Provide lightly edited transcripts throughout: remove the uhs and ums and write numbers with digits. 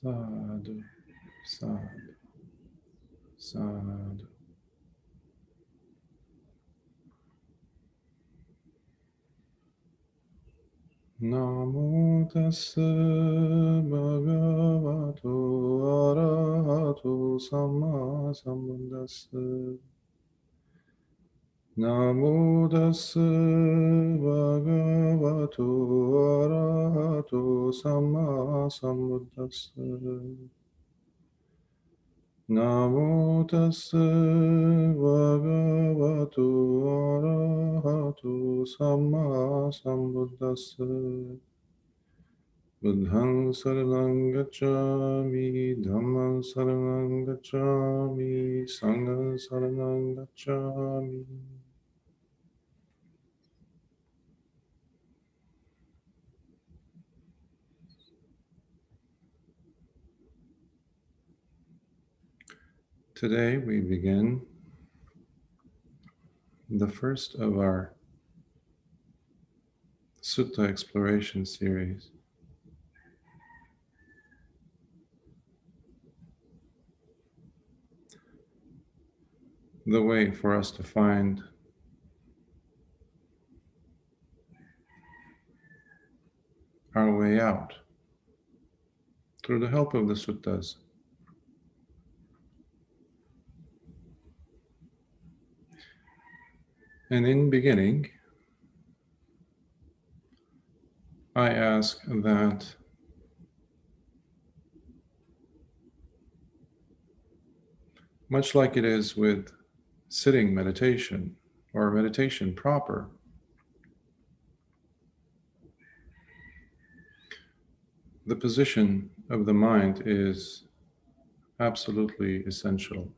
Sadhu, sadhu, sadhu. Namo tassa bhagavato arahato samma sambuddhassa. Namo tassa bhagavato arahato samma sambuddhassa. Namo tassa bhagavato arahato samma sambuddhassa. Buddhaṃ saranam gacchāmi, Dhammam saranam gacchāmi, Sangham saranam gacchāmi. Today we begin the first of our Sutta Exploration Series. The way for us to find our way out through the help of the suttas. And in beginning, I ask that much like it is with sitting meditation or meditation proper, the position of the mind is absolutely essential.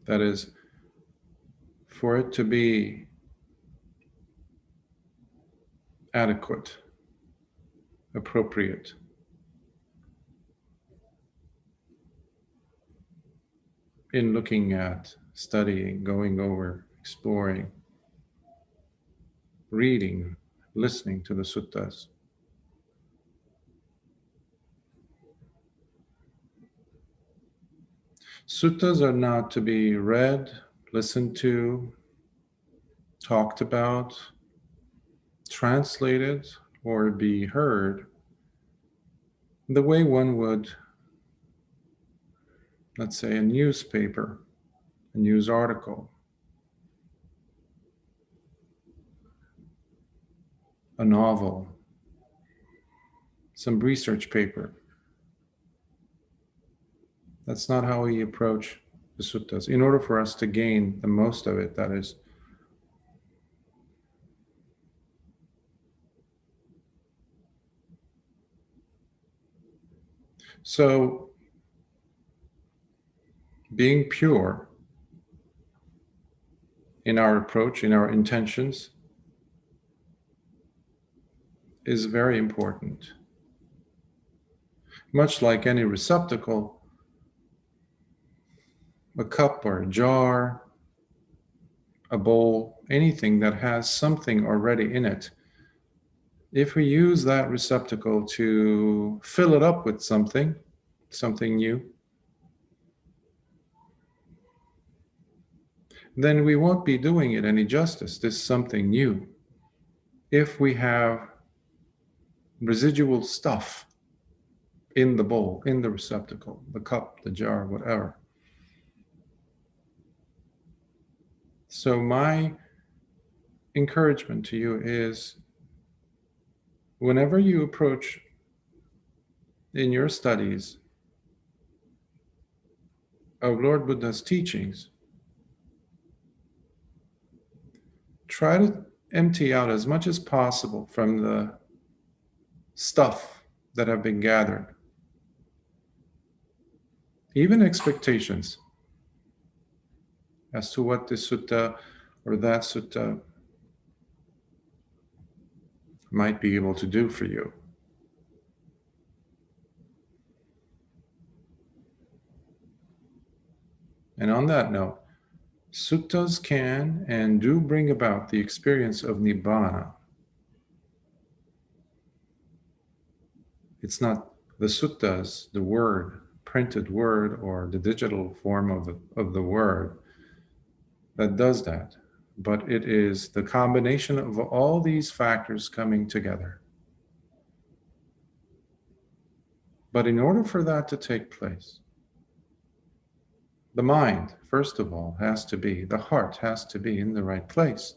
That is, for it to be adequate, appropriate, in looking at, studying, going over, exploring, reading, listening to the suttas. Suttas are not to be read, listened to, talked about, translated, or be heard the way one would, let's say, a newspaper, a news article, a novel, some research paper. That's not how we approach the suttas. In order for us to gain the most of it, that is. So, being pure in our approach, in our intentions, is very important. Much like any receptacle, a cup or a jar, a bowl, anything that has something already in it, if we use that receptacle to fill it up with something new, then we won't be doing it any justice, this something new, if we have residual stuff in the bowl, in the receptacle, the cup, the jar, whatever. So my encouragement to you is, whenever you approach in your studies of Lord Buddha's teachings, try to empty out as much as possible from the stuff that have been gathered. Even expectations as to what this sutta or that sutta might be able to do for you. And on that note, suttas can and do bring about the experience of Nibbāna. It's not the suttas, the word, printed word, or the digital form of the word that does that, but it is the combination of all these factors coming together. But in order for that to take place, the mind, first of all, has to be, the heart has to be in the right place.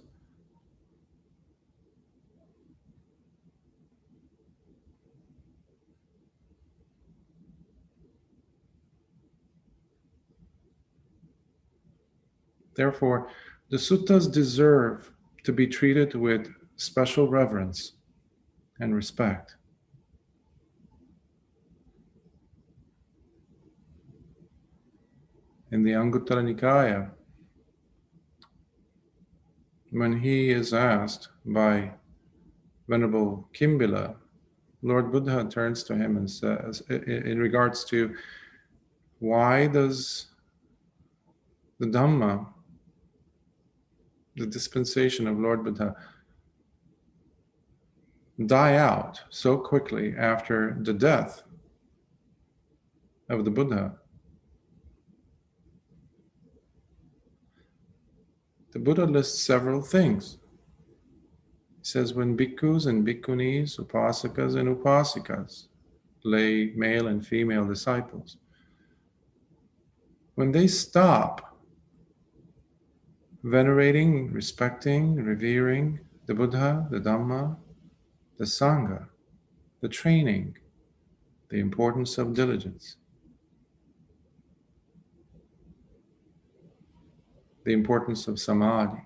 Therefore, the suttas deserve to be treated with special reverence and respect. In the Anguttara Nikāya, when he is asked by Venerable Kimbila, Lord Buddha turns to him and says, in regards to why does the Dhamma, the dispensation of Lord Buddha, die out so quickly after the death of the Buddha? The Buddha lists several things. He says, when bhikkhus and bhikkhunis, upasakas and upasikas, lay male and female disciples, when they stop venerating, respecting, revering the Buddha, the Dhamma, the Sangha, the training, the importance of diligence, the importance of samadhi.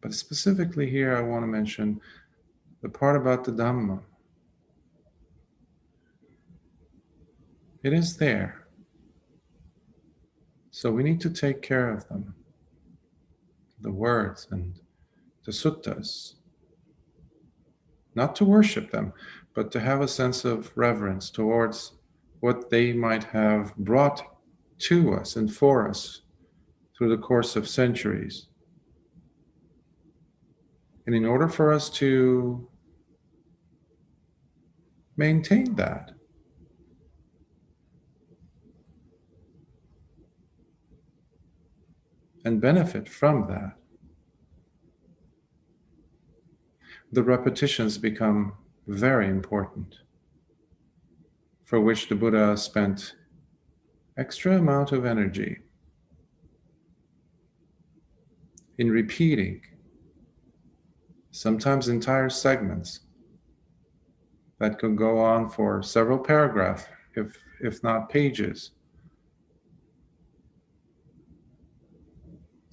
But specifically here, I want to mention the part about the Dhamma. It is there. So we need to take care of them. The words and the suttas. Not to worship them, but to have a sense of reverence towards what they might have brought to us and for us through the course of centuries. And in order for us to maintain that, and benefit from that, the repetitions become very important, for which the Buddha spent extra amount of energy in repeating, sometimes entire segments that could go on for several paragraphs, if not pages,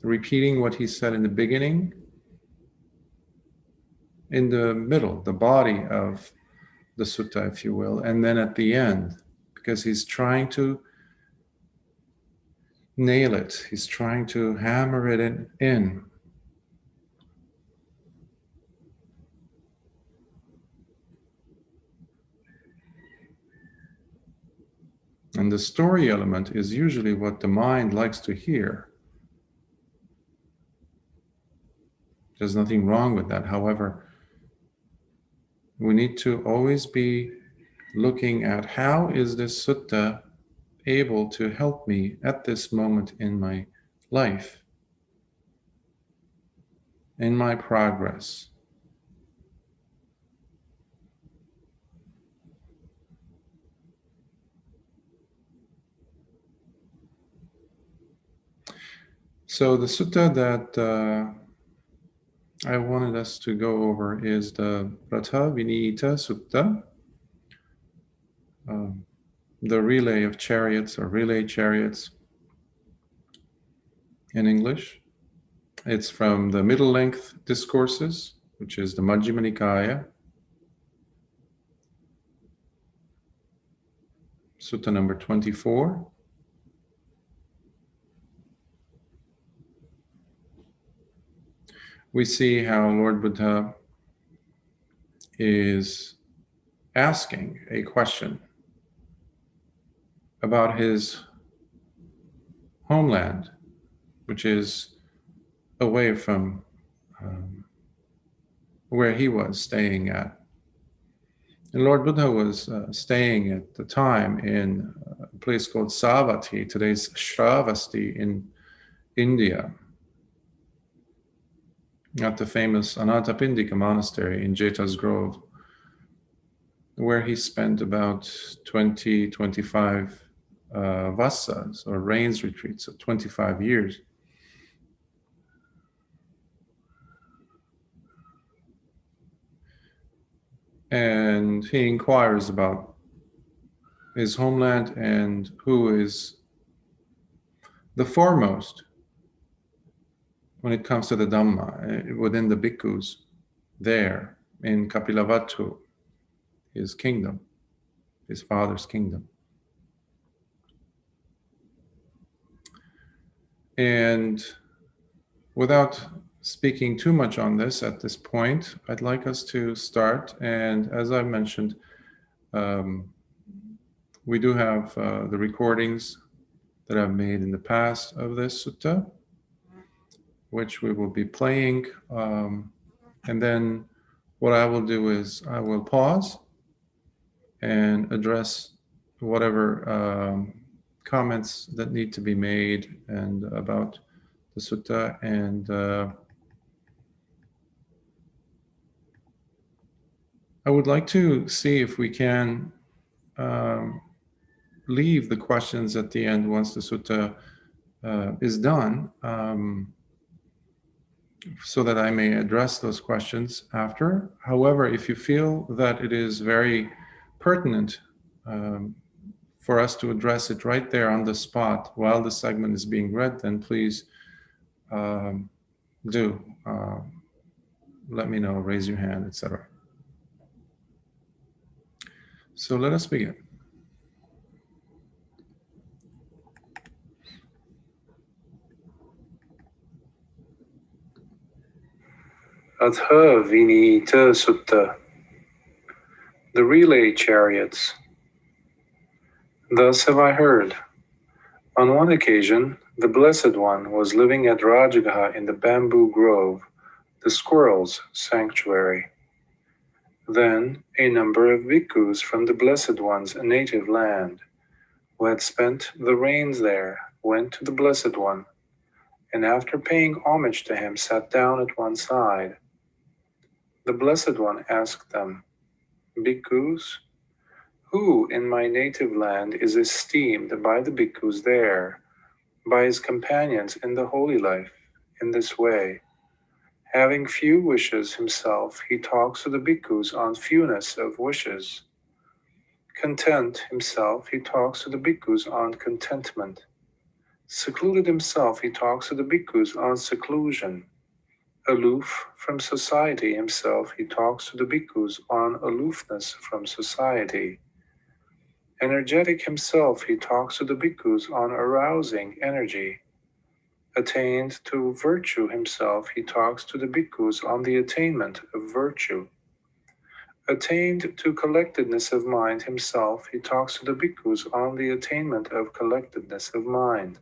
repeating what he said in the beginning, in the middle, the body of the sutta, if you will, and then at the end, because he's trying to nail it, he's trying to hammer it in. And the story element is usually what the mind likes to hear. There's nothing wrong with that. However, we need to always be looking at how is this sutta able to help me at this moment in my life, in my progress. So the sutta that I wanted us to go over is the Rathavinita Sutta, the relay of chariots, or relay chariots in English. It's from the middle length Discourses, which is the Majjhima Nikāya, Sutta number 24. We see how Lord Buddha is asking a question about his homeland, which is away from where he was staying at. And Lord Buddha was staying at the time in a place called Savatthi, today's Shravasti in India, at the famous Anathapindika monastery in Jeta's Grove, where he spent about 25 vassas, or rains retreats, of 25 years. And he inquires about his homeland and who is the foremost when it comes to the Dhamma within the bhikkhus there in Kapilavattu, his kingdom, his father's kingdom. And without speaking too much on this at this point, I'd like us to start. And as I mentioned, we do have the recordings that I've made in the past of this sutta, which we will be playing. And then what I will do is I will pause and address whatever comments that need to be made and about the sutta, and I would like to see if we can leave the questions at the end once the sutta is done, so that I may address those questions after. However, if you feel that it is very pertinent for us to address it right there on the spot while the segment is being read, then please do let me know, raise your hand, etc. So let us begin. Rathavinita Sutta, the relay chariots. Thus have I heard. On one occasion, the Blessed One was living at Rajagaha in the bamboo grove, the squirrel's sanctuary. Then a number of bhikkhus from the Blessed One's native land, who had spent the rains there, went to the Blessed One, and after paying homage to him, sat down at one side. The Blessed One asked them, "Bhikkhus, who in my native land is esteemed by the bhikkhus there, by his companions in the holy life, in this way? Having few wishes himself, he talks to the bhikkhus on fewness of wishes. Content himself, he talks to the bhikkhus on contentment. Secluded himself, he talks to the bhikkhus on seclusion. Aloof from society himself, he talks to the bhikkhus on aloofness from society. Energetic himself, he talks to the bhikkhus on arousing energy. Attained to virtue himself, he talks to the bhikkhus on the attainment of virtue. Attained to collectedness of mind himself, he talks to the bhikkhus on the attainment of collectedness of mind.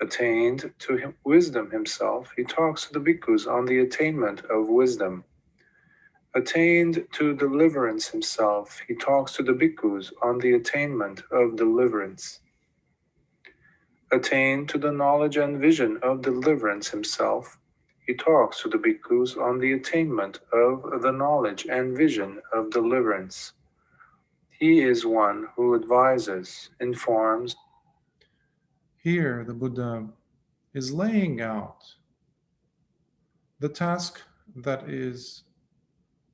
Attained to wisdom himself, he talks to the bhikkhus on the attainment of wisdom. Attained to deliverance himself, he talks to the bhikkhus on the attainment of deliverance. Attained to the knowledge and vision of deliverance himself, he talks to the bhikkhus on the attainment of the knowledge and vision of deliverance. He is one who advises, informs. Here, the Buddha is laying out the task that is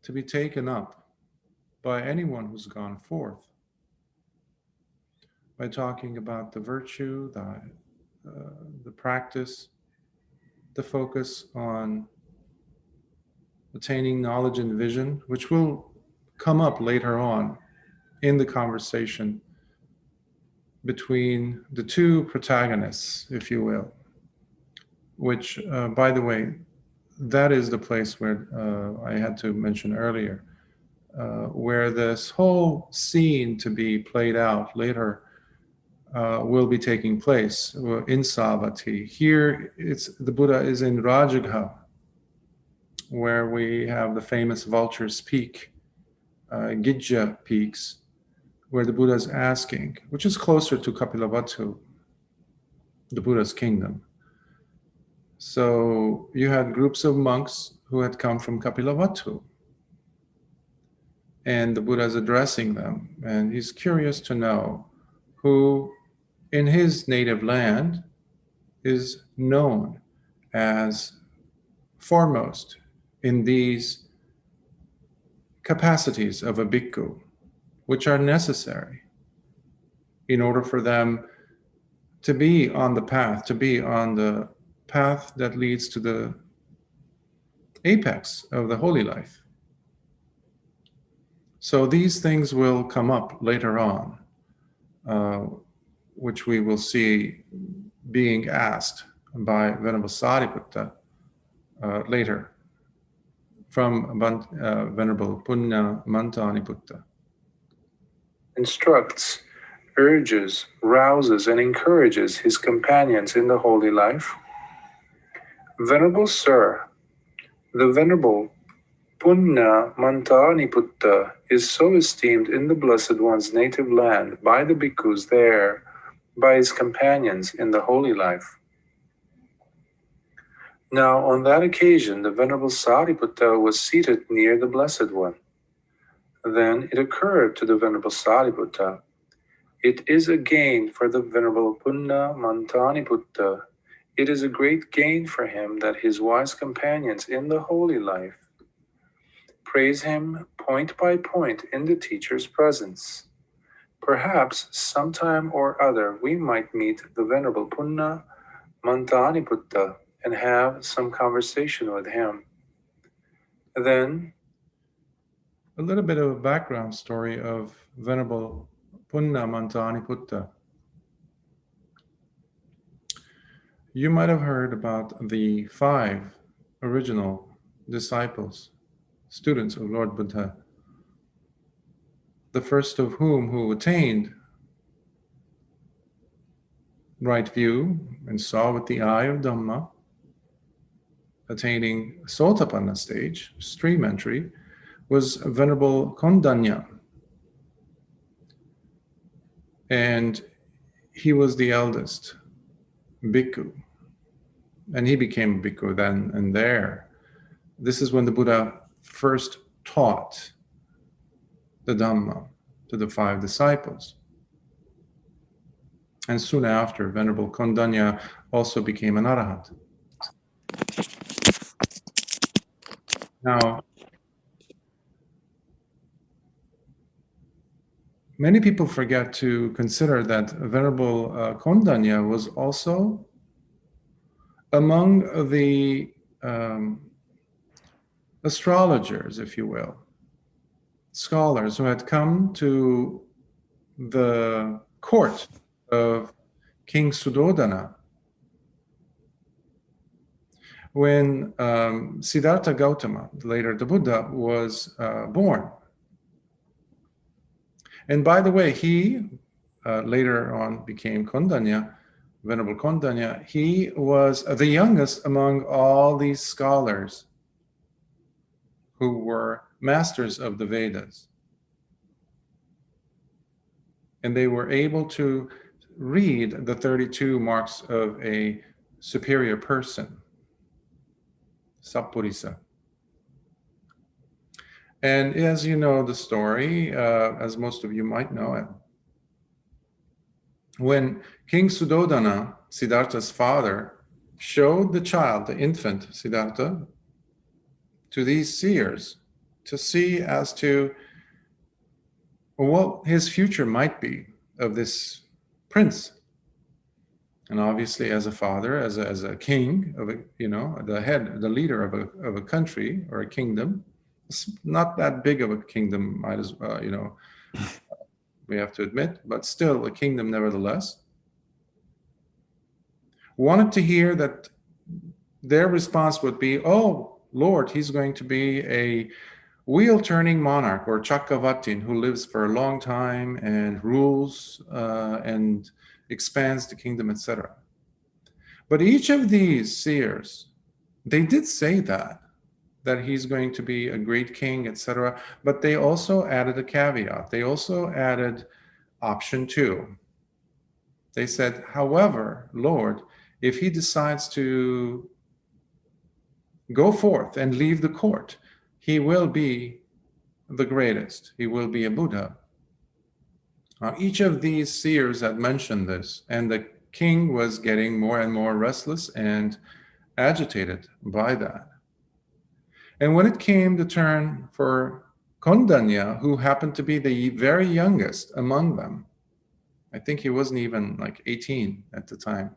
to be taken up by anyone who's gone forth, by talking about the virtue, the practice, the focus on attaining knowledge and vision, which will come up later on in the conversation between the two protagonists, if you will, which, by the way, that is the place where I had to mention earlier, where this whole scene to be played out later will be taking place in Savatthi. Here, the Buddha is in Rajagaha, where we have the famous Vulture's Peak, Gijja peaks, where the Buddha is asking, which is closer to Kapilavatthu, the Buddha's kingdom. So you had groups of monks who had come from Kapilavatthu, and the Buddha is addressing them, and he's curious to know who in his native land is known as foremost in these capacities of a bhikkhu, which are necessary in order for them to be on the path, that leads to the apex of the holy life. So these things will come up later on, which we will see being asked by Venerable Sāriputta later from Venerable Puṇṇa Mantānīputta. Instructs, urges, rouses, and encourages his companions in the holy life. Venerable Sir, the Venerable Puṇṇa Mantānīputta is so esteemed in the Blessed One's native land by the bhikkhus there, by his companions in the holy life. Now, on that occasion, the Venerable Sāriputta was seated near the Blessed One. Then it occurred to the Venerable Sāriputta, it is a gain for the Venerable Puṇṇa Mantānīputta. It is a great gain for him that his wise companions in the holy life praise him point by point in the teacher's presence. Perhaps sometime or other we might meet the Venerable Puṇṇa Mantānīputta and have some conversation with him. Then, a little bit of a background story of Venerable Puṇṇa Mantānīputta. You might have heard about the 5 original disciples, students of Lord Buddha, the first of whom who attained right view and saw with the eye of Dhamma, attaining Sotapanna stage, stream entry, was Venerable Kondanya. And he was the eldest bhikkhu. And he became a bhikkhu then and there. This is when the Buddha first taught the Dhamma to the 5 disciples. And soon after, Venerable Kondanya also became an arahant. Now, many people forget to consider that Venerable Kondanya was also among the astrologers, if you will, scholars who had come to the court of King Suddhodana when Siddhartha Gautama, later the Buddha, was born. And by the way, he later on became Kondanya, Venerable Kondanya. He was the youngest among all these scholars who were masters of the Vedas. And they were able to read the 32 marks of a superior person, Sappurisa. And as you know the story, as most of you might know it, when King Suddhodana, Siddhartha's father, showed the child, the infant Siddhartha, to these seers to see as to what his future might be of this prince. And obviously, as a father, as a king of a, the head, the leader of a country or a kingdom, it's not that big of a kingdom, might as well, we have to admit, but still a kingdom nevertheless. Wanted to hear that their response would be, oh, Lord, he's going to be a wheel-turning monarch or Chakravartin who lives for a long time and rules and expands the kingdom, etc. But each of these seers, they did say that that he's going to be a great king, etc. But they also added a caveat. They also added option 2. They said, however, Lord, if he decides to go forth and leave the court, he will be the greatest. He will be a Buddha. Now, each of these seers had mentioned this, and the king was getting more and more restless and agitated by that. And when it came the turn for Kondanya, who happened to be the very youngest among them, I think he wasn't even like 18 at the time.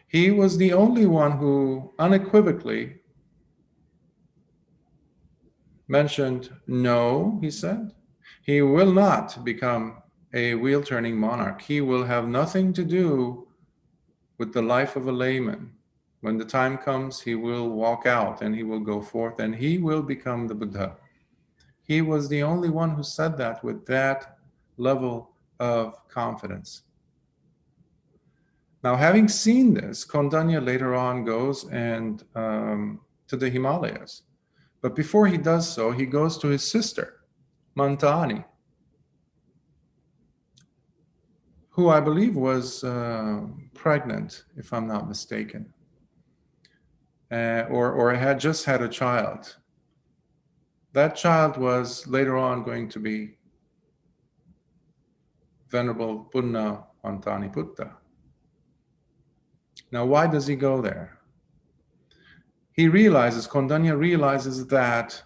He was the only one who unequivocally mentioned, no, he said, he will not become a wheel-turning monarch. He will have nothing to do with the life of a layman. When the time comes, he will walk out and he will go forth and he will become the Buddha. He was the only one who said that with that level of confidence. Now, having seen this, Kondanya later on goes and to the Himalayas. But before he does so, he goes to his sister, Mantani, who I believe was pregnant, if I'm not mistaken, or had just had a child. That child was later on going to be Venerable Puṇṇa Mantānīputta. Now, why does he go there? Kondanya realizes that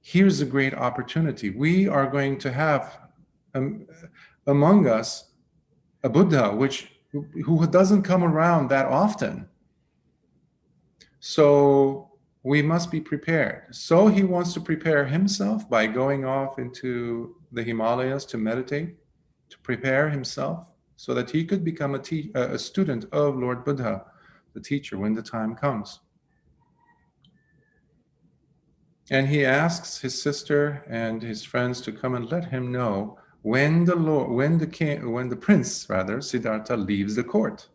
here's a great opportunity. We are going to have among us a Buddha who doesn't come around that often. So we must be prepared. So he wants to prepare himself by going off into the Himalayas to meditate, to prepare himself so that he could become a student of Lord Buddha, the teacher, when the time comes. And he asks his sister and his friends to come and let him know when the prince, Siddhartha, leaves the court.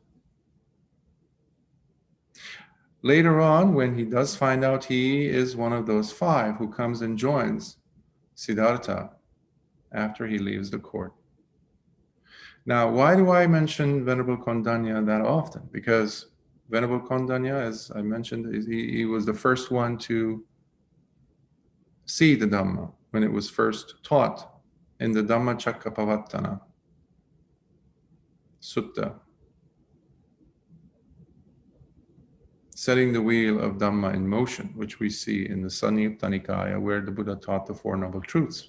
Later on, when he does find out he is one of those 5 who comes and joins Siddhartha after he leaves the court. Now, why do I mention Venerable Kondanya that often? Because Venerable Kondanya, as I mentioned, he was the first one to see the Dhamma when it was first taught in the Dhammacakkappavattana Sutta, setting the wheel of Dhamma in motion, which we see in the Sanyutta Nikāya, where the Buddha taught the 4 Noble Truths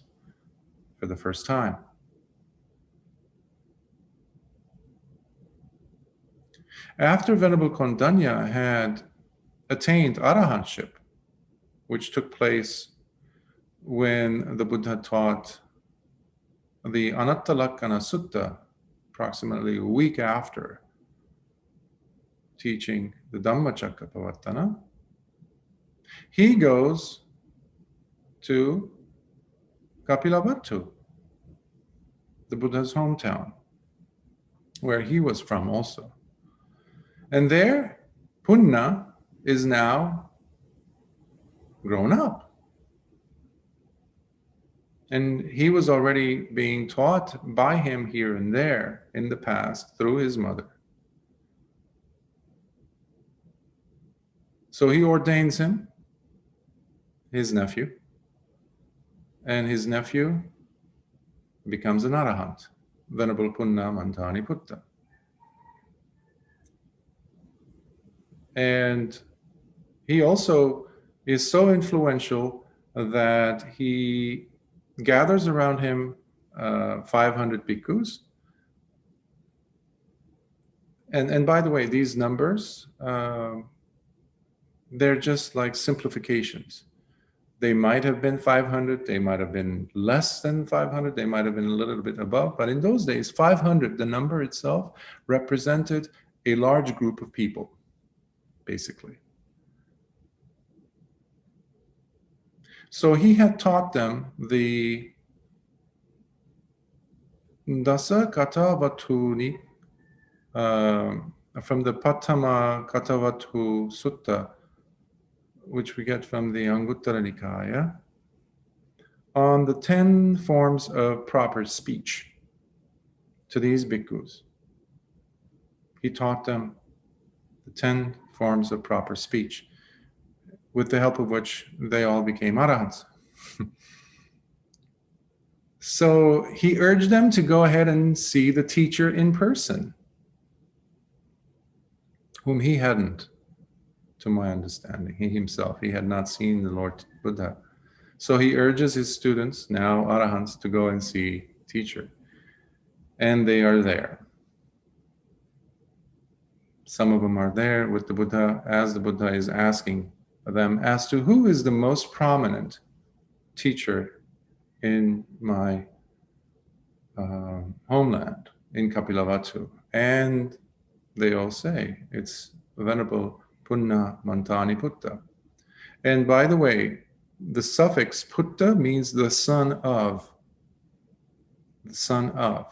for the first time. After Venerable Kondanya had attained arahantship, which took place when the Buddha taught the Anattalakkana Sutta, approximately a week after teaching the Dhammacakkappavattana, he goes to Kapilavatthu, the Buddha's hometown, where he was from also. And there, Puṇṇa is now grown up. And he was already being taught by him here and there in the past through his mother. So he ordains him, his nephew, and his nephew becomes an arahant, Venerable Puṇṇa Mantānīputta. And he also is so influential that he gathers around him 500 bhikkhus. And by the way, these numbers, they're just like simplifications. They might have been 500, they might have been less than 500, they might have been a little bit above, but in those days, 500, the number itself, represented a large group of people, basically. So he had taught them the Dasa Kata Vatuni, from the Pattama Katavatu Sutta, which we get from the Anguttara Nikāya, on the 10 forms of proper speech to these bhikkhus. He taught them the 10 forms of proper speech, with the help of which they all became arahants. So he urged them to go ahead and see the teacher in person, whom he hadn't, to my understanding. He himself, he had not seen the Lord Buddha. So he urges his students, now arahants, to go and see teacher. And they are there. Some of them are there with the Buddha as the Buddha is asking them as to who is the most prominent teacher in my homeland, in Kapilavatthu. And they all say it's Venerable Puṇṇa Mantānīputta. And by the way, the suffix putta means the son of. The son of.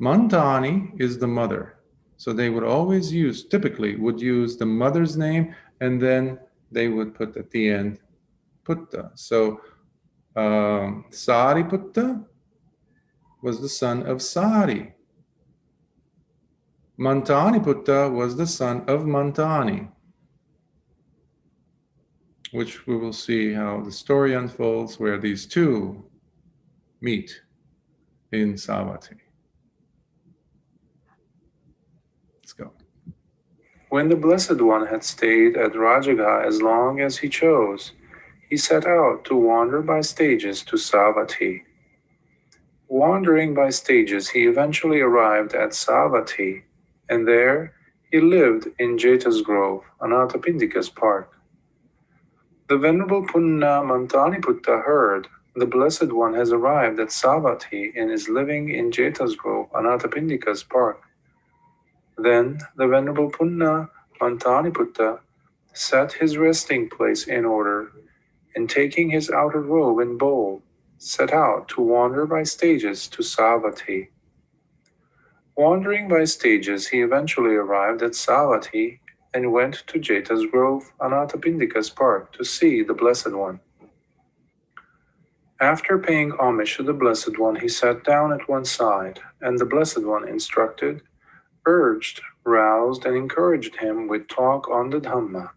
Mantāni is the mother. So they would always use, typically would use the mother's name, and then they would put at the end putta. So Sāriputta was the son of Sāri. Mantānīputta was the son of Mantāni, which we will see how the story unfolds where these two meet in Savatthi. Let's go. When the Blessed One had stayed at Rajagaha as long as he chose, he set out to wander by stages to Savatthi. Wandering by stages, he eventually arrived at Savatthi, and there he lived in Jeta's Grove, Anathapindika's park. The Venerable Puṇṇa Mantānīputta heard the Blessed One has arrived at Savatthi and is living in Jeta's Grove, Anathapindika's park. Then the Venerable Puṇṇa Mantānīputta set his resting place in order, and taking his outer robe and bowl, set out to wander by stages to Savatthi. Wandering by stages, he eventually arrived at Savatthi and went to Jeta's Grove, Anathapindika's park, to see the Blessed One. After paying homage to the Blessed One, he sat down at one side, and the Blessed One instructed, urged, roused, and encouraged him with talk on the Dhamma.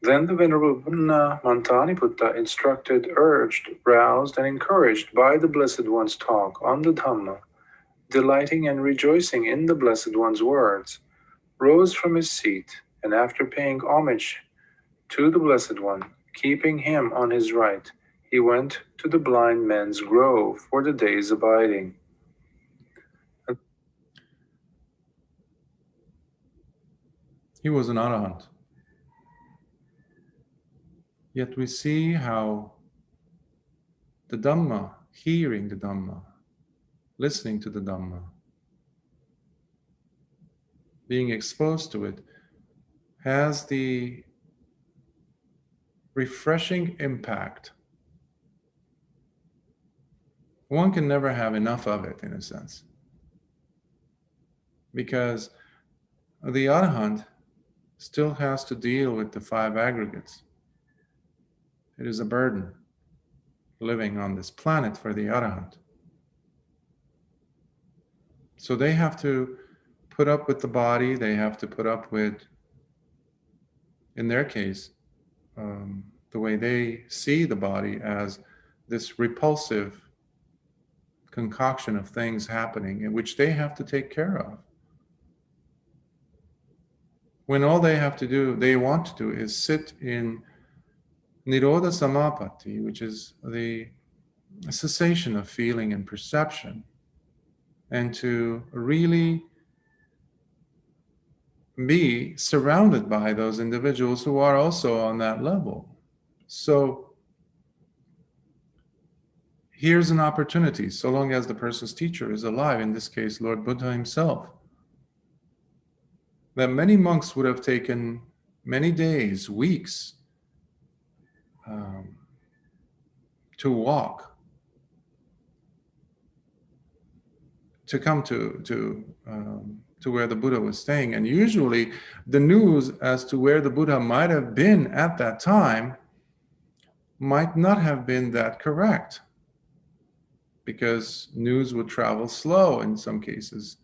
Then the Venerable Puṇṇa Mantānīputta instructed, urged, roused, and encouraged by the Blessed One's talk on the Dhamma, delighting and rejoicing in the Blessed One's words, rose from his seat, and after paying homage to the Blessed One, keeping him on his right, he went to the blind men's grove for the day's abiding. He was an arahant. Yet we see how the Dhamma, hearing the Dhamma, listening to the Dhamma, being exposed to it, has the refreshing impact. One can never have enough of it, in a sense, because the arahant still has to deal with the 5 aggregates. It is a burden living on this planet for the arahant. So they have to put up with the body, they have to put up with, in their case, the way they see the body as this repulsive concoction of things happening in which they have to take care of. When all they have to do, they want to do, is sit in Nirodha Samapatti, which is the cessation of feeling and perception, and to really be surrounded by those individuals who are also on that level. So here's an opportunity, so long as the person's teacher is alive, in this case Lord Buddha himself, that many monks would have taken many days, weeks, to walk, to come to to where the Buddha was staying. And usually the news as to where the Buddha might have been at that time might not have been that correct, because news would travel slow in some cases.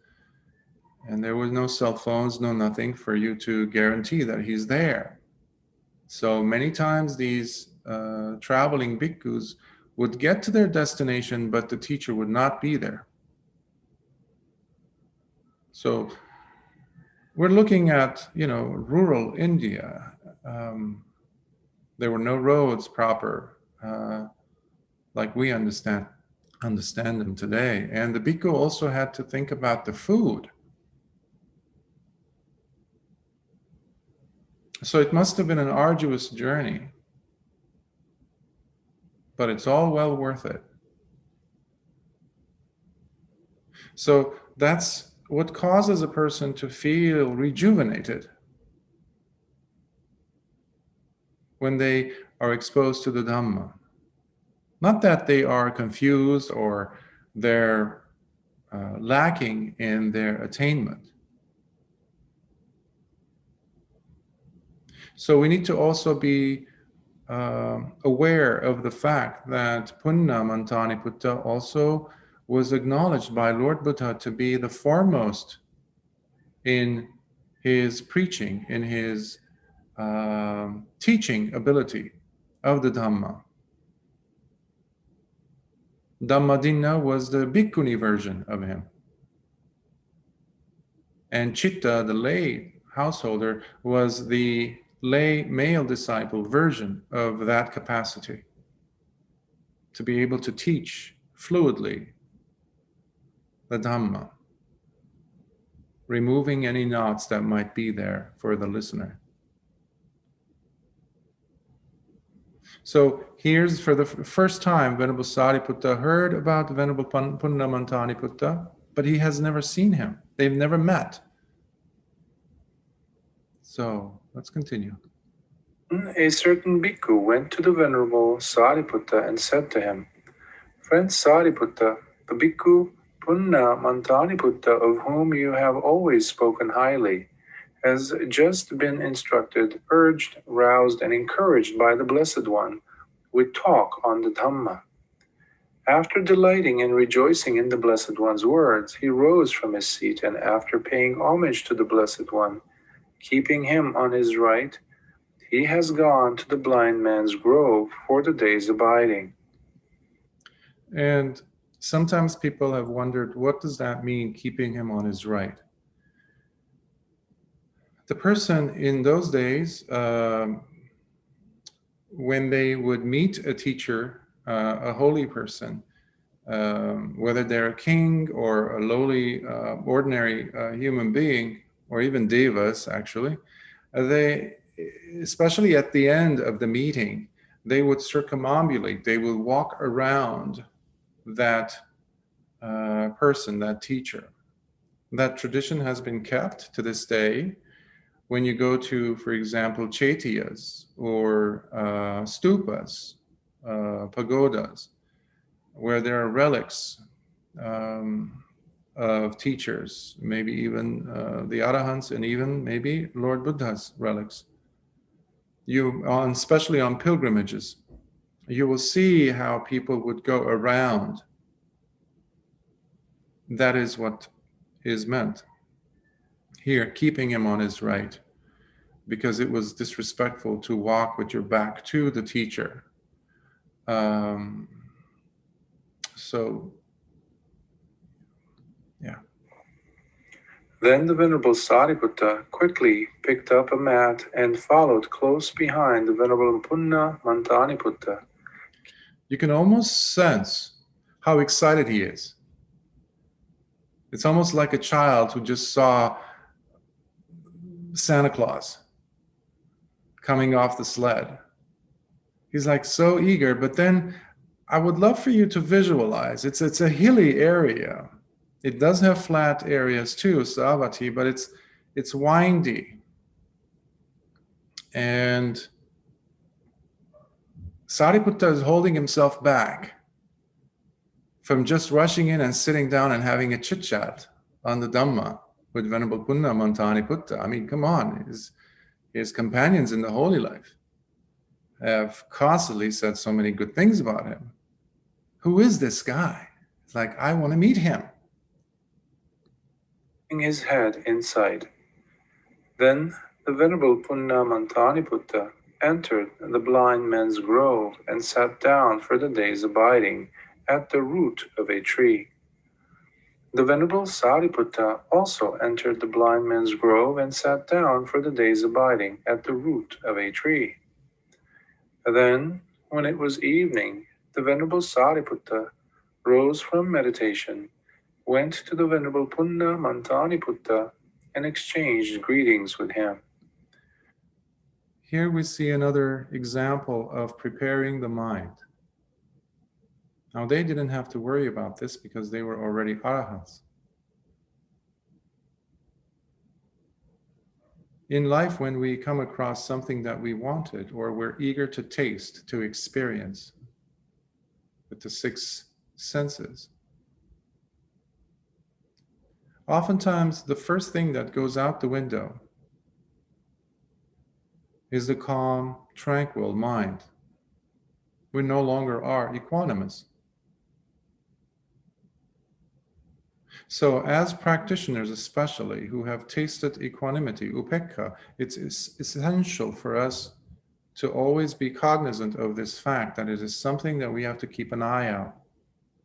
And there was no cell phones, no nothing for you to guarantee that he's there. So many times these traveling bhikkhus would get to their destination, but the teacher would not be there. So we're looking at, rural India. There were no roads proper, like we understand them today. And the bhikkhu also had to think about the food. So it must have been an arduous journey, but it's all well worth it. So that's what causes a person to feel rejuvenated when they are exposed to the Dhamma. Not that they are confused or they're lacking in their attainment. So we need to also be aware of the fact that Puṇṇa Mantānīputta also was acknowledged by Lord Buddha to be the foremost in his preaching, in his teaching ability of the Dhamma. Dhammadinna was the bhikkhuni version of him. And Chitta, the lay householder, was the lay male disciple version of that capacity, to be able to teach fluidly the Dhamma, removing any knots that might be there for the listener. So here's, for the first time, Venerable Sāriputta heard about Venerable Puṇṇa Mantānīputta, but he has never seen him. They've never met. So let's continue. A certain bhikkhu went to the Venerable Sāriputta and said to him, "Friend Sāriputta, the bhikkhu Puṇṇa Mantānīputta, of whom you have always spoken highly, has just been instructed, urged, roused, and encouraged by the Blessed One with talk on the Dhamma. After delighting and rejoicing in the Blessed One's words, he rose from his seat, and after paying homage to the Blessed One, keeping him on his right, he has gone to the blind man's grove for the day's abiding." And sometimes people have wondered, what does that mean, keeping him on his right? The person in those days, when they would meet a teacher, a holy person, whether they're a king or a lowly, ordinary human being, or even devas, actually, they, especially at the end of the meeting, they would circumambulate, they would walk around that person, that teacher. That tradition has been kept to this day. When you go to, for example, chaitiyas or stupas, pagodas, where there are relics of teachers, maybe even the Arahants, and even maybe Lord Buddha's relics, especially on pilgrimages, you will see how people would go around. That is what is meant here, keeping him on his right, because it was disrespectful to walk with your back to the teacher. Then the Venerable Sāriputta quickly picked up a mat and followed close behind the Venerable Puṇṇa Mantānīputta. You can almost sense how excited he is. It's almost like a child who just saw Santa Claus coming off the sled. He's like so eager, but then I would love for you to visualize. It's a hilly area. It does have flat areas too, Savatthi, but it's windy. And Sāriputta is holding himself back from just rushing in and sitting down and having a chit-chat on the Dhamma with Venerable Puṇṇa Mantānīputta. I mean, come on, his companions in the holy life have constantly said so many good things about him. Who is this guy? It's like, I want to meet him. His head inside. Then the Venerable Puṇṇa Mantānīputta entered the blind man's grove and sat down for the day's abiding at the root of a tree. The Venerable Sāriputta also entered the blind man's grove and sat down for the day's abiding at the root of a tree. Then, when it was evening, the Venerable Sāriputta rose from meditation, went to the Venerable Puṇṇa Mantānīputta, and exchanged greetings with him. Here we see another example of preparing the mind. Now, they didn't have to worry about this because they were already arahants. In life, when we come across something that we wanted or we're eager to taste, to experience with the 6 senses, oftentimes the first thing that goes out the window is the calm, tranquil mind. We no longer are equanimous. So as practitioners, especially who have tasted equanimity, upekkha, it's essential for us to always be cognizant of this fact that it is something that we have to keep an eye out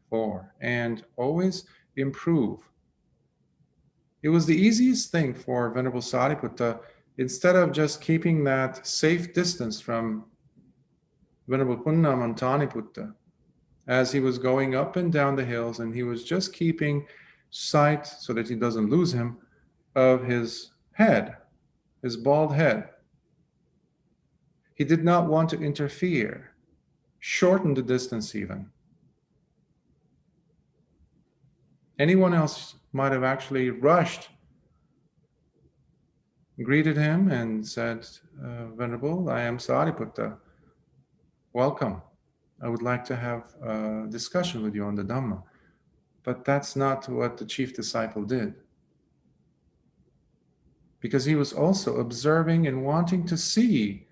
for and always improve. It was the easiest thing for Venerable Sāriputta, instead of just keeping that safe distance from Venerable Puṇṇa Mantānīputta, as he was going up and down the hills, and he was just keeping sight, so that he doesn't lose him, of his head, his bald head. He did not want to interfere, shorten the distance even. Anyone else might have actually rushed, greeted him and said, Venerable, I am Sāriputta. Welcome. I would like to have a discussion with you on the Dhamma. But that's not what the chief disciple did. Because he was also observing and wanting to see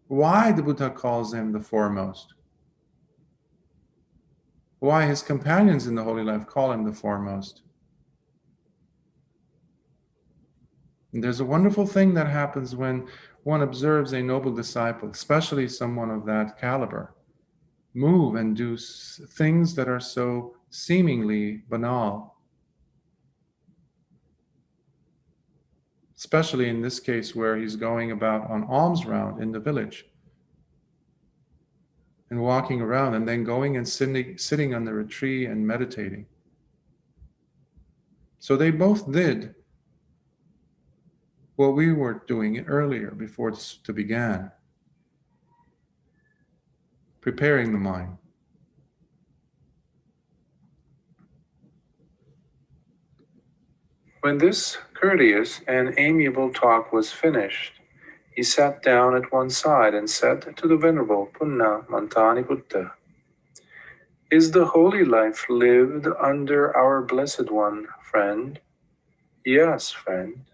why the Buddha calls him the foremost. Why his companions in the holy life call him the foremost. And there's a wonderful thing that happens when one observes a noble disciple, especially someone of that caliber, move and do things that are so seemingly banal. Especially in this case where he's going about on alms round in the village and walking around and then going and sitting under a tree and meditating. So they both did what we were doing earlier before to began, preparing the mind. When this courteous and amiable talk was finished, he sat down at one side and said to the Venerable Puṇṇa Mantānīputta, Is the holy life lived under our Blessed One, friend? Yes, friend.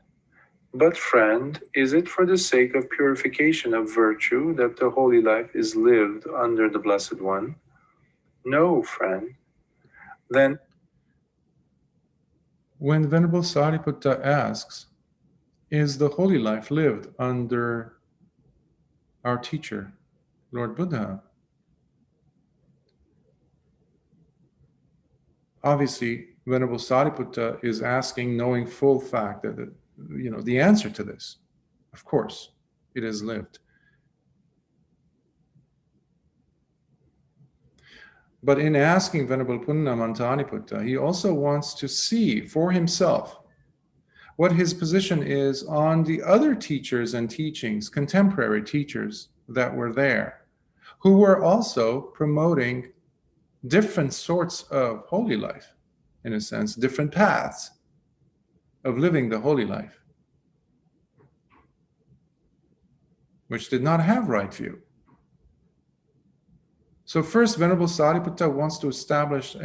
But, friend, is it for the sake of purification of virtue that the holy life is lived under the Blessed One? No, friend. Then, when Venerable Sāriputta asks, is the holy life lived under our teacher, Lord Buddha? Obviously, Venerable Sāriputta is asking, knowing full fact that the answer to this, of course, it is lived. But in asking Venerable Puṇṇa Mantānīputta, he also wants to see for himself what his position is on the other teachers and teachings, contemporary teachers that were there, who were also promoting different sorts of holy life, in a sense, different paths of living the holy life, which did not have right view. So first, Venerable Sāriputta wants to establish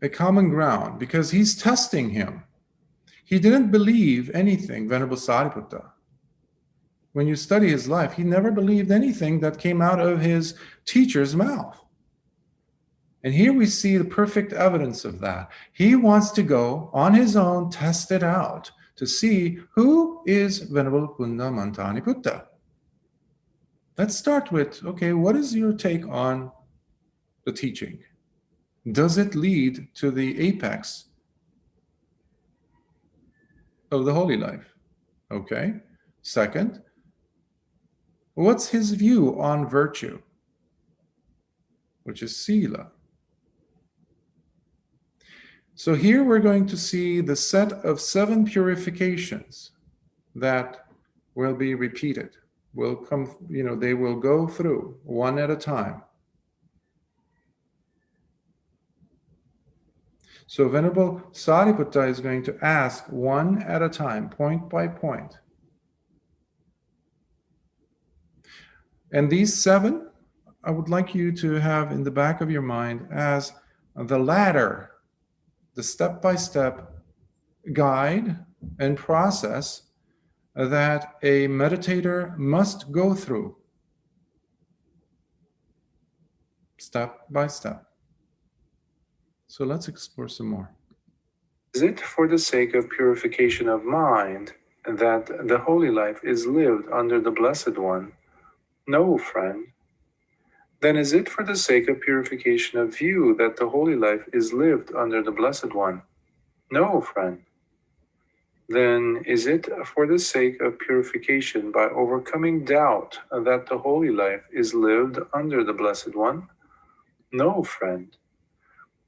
a common ground, because he's testing him. He didn't believe anything, Venerable Sāriputta. When you study his life, he never believed anything that came out of his teacher's mouth. And here we see the perfect evidence of that. He wants to go on his own, test it out, to see who is Venerable Puṇṇa Mantānīputta. Let's start with, okay, what is your take on the teaching? Does it lead to the apex of the holy life? Okay. Second, what's his view on virtue, which is sila? So here we're going to see the set of 7 purifications that will be repeated. Will come, they will go through one at a time. So Venerable Sāriputta is going to ask one at a time, point by point. And these 7, I would like you to have in the back of your mind as the ladder, the step-by-step guide and process that a meditator must go through, step by step. So let's explore some more. Is it for the sake of purification of mind that the holy life is lived under the Blessed One? No, friend. Then is it for the sake of purification of view that the holy life is lived under the Blessed One? No, friend. Then is it for the sake of purification by overcoming doubt that the holy life is lived under the Blessed One? No, friend.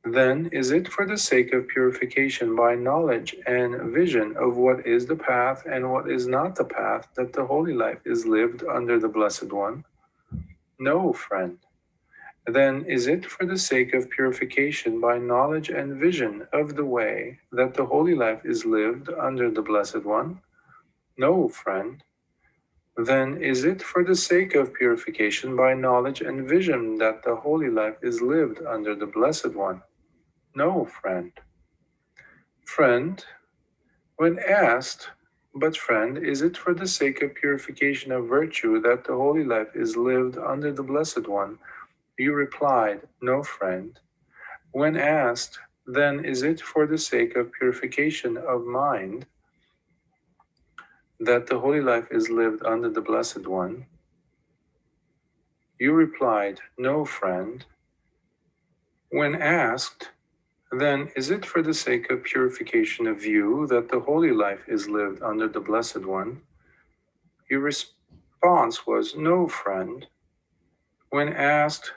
Then is it for the sake of purification by knowledge and vision of what is the path and what is not the path that the holy life is lived under the Blessed One? No, friend. Then is it for the sake of purification by knowledge and vision of the way that the holy life is lived under the Blessed One? No, friend. Then is it for the sake of purification by knowledge and vision that the holy life is lived under the Blessed One? No, friend. Friend, when asked, but friend, is it for the sake of purification of virtue that the holy life is lived under the Blessed One? You replied, no, friend. When asked, then is it for the sake of purification of mind that the holy life is lived under the Blessed One? You replied, no, friend. When asked, then is it for the sake of purification of view that the holy life is lived under the Blessed One? Your response was, no, friend. When asked,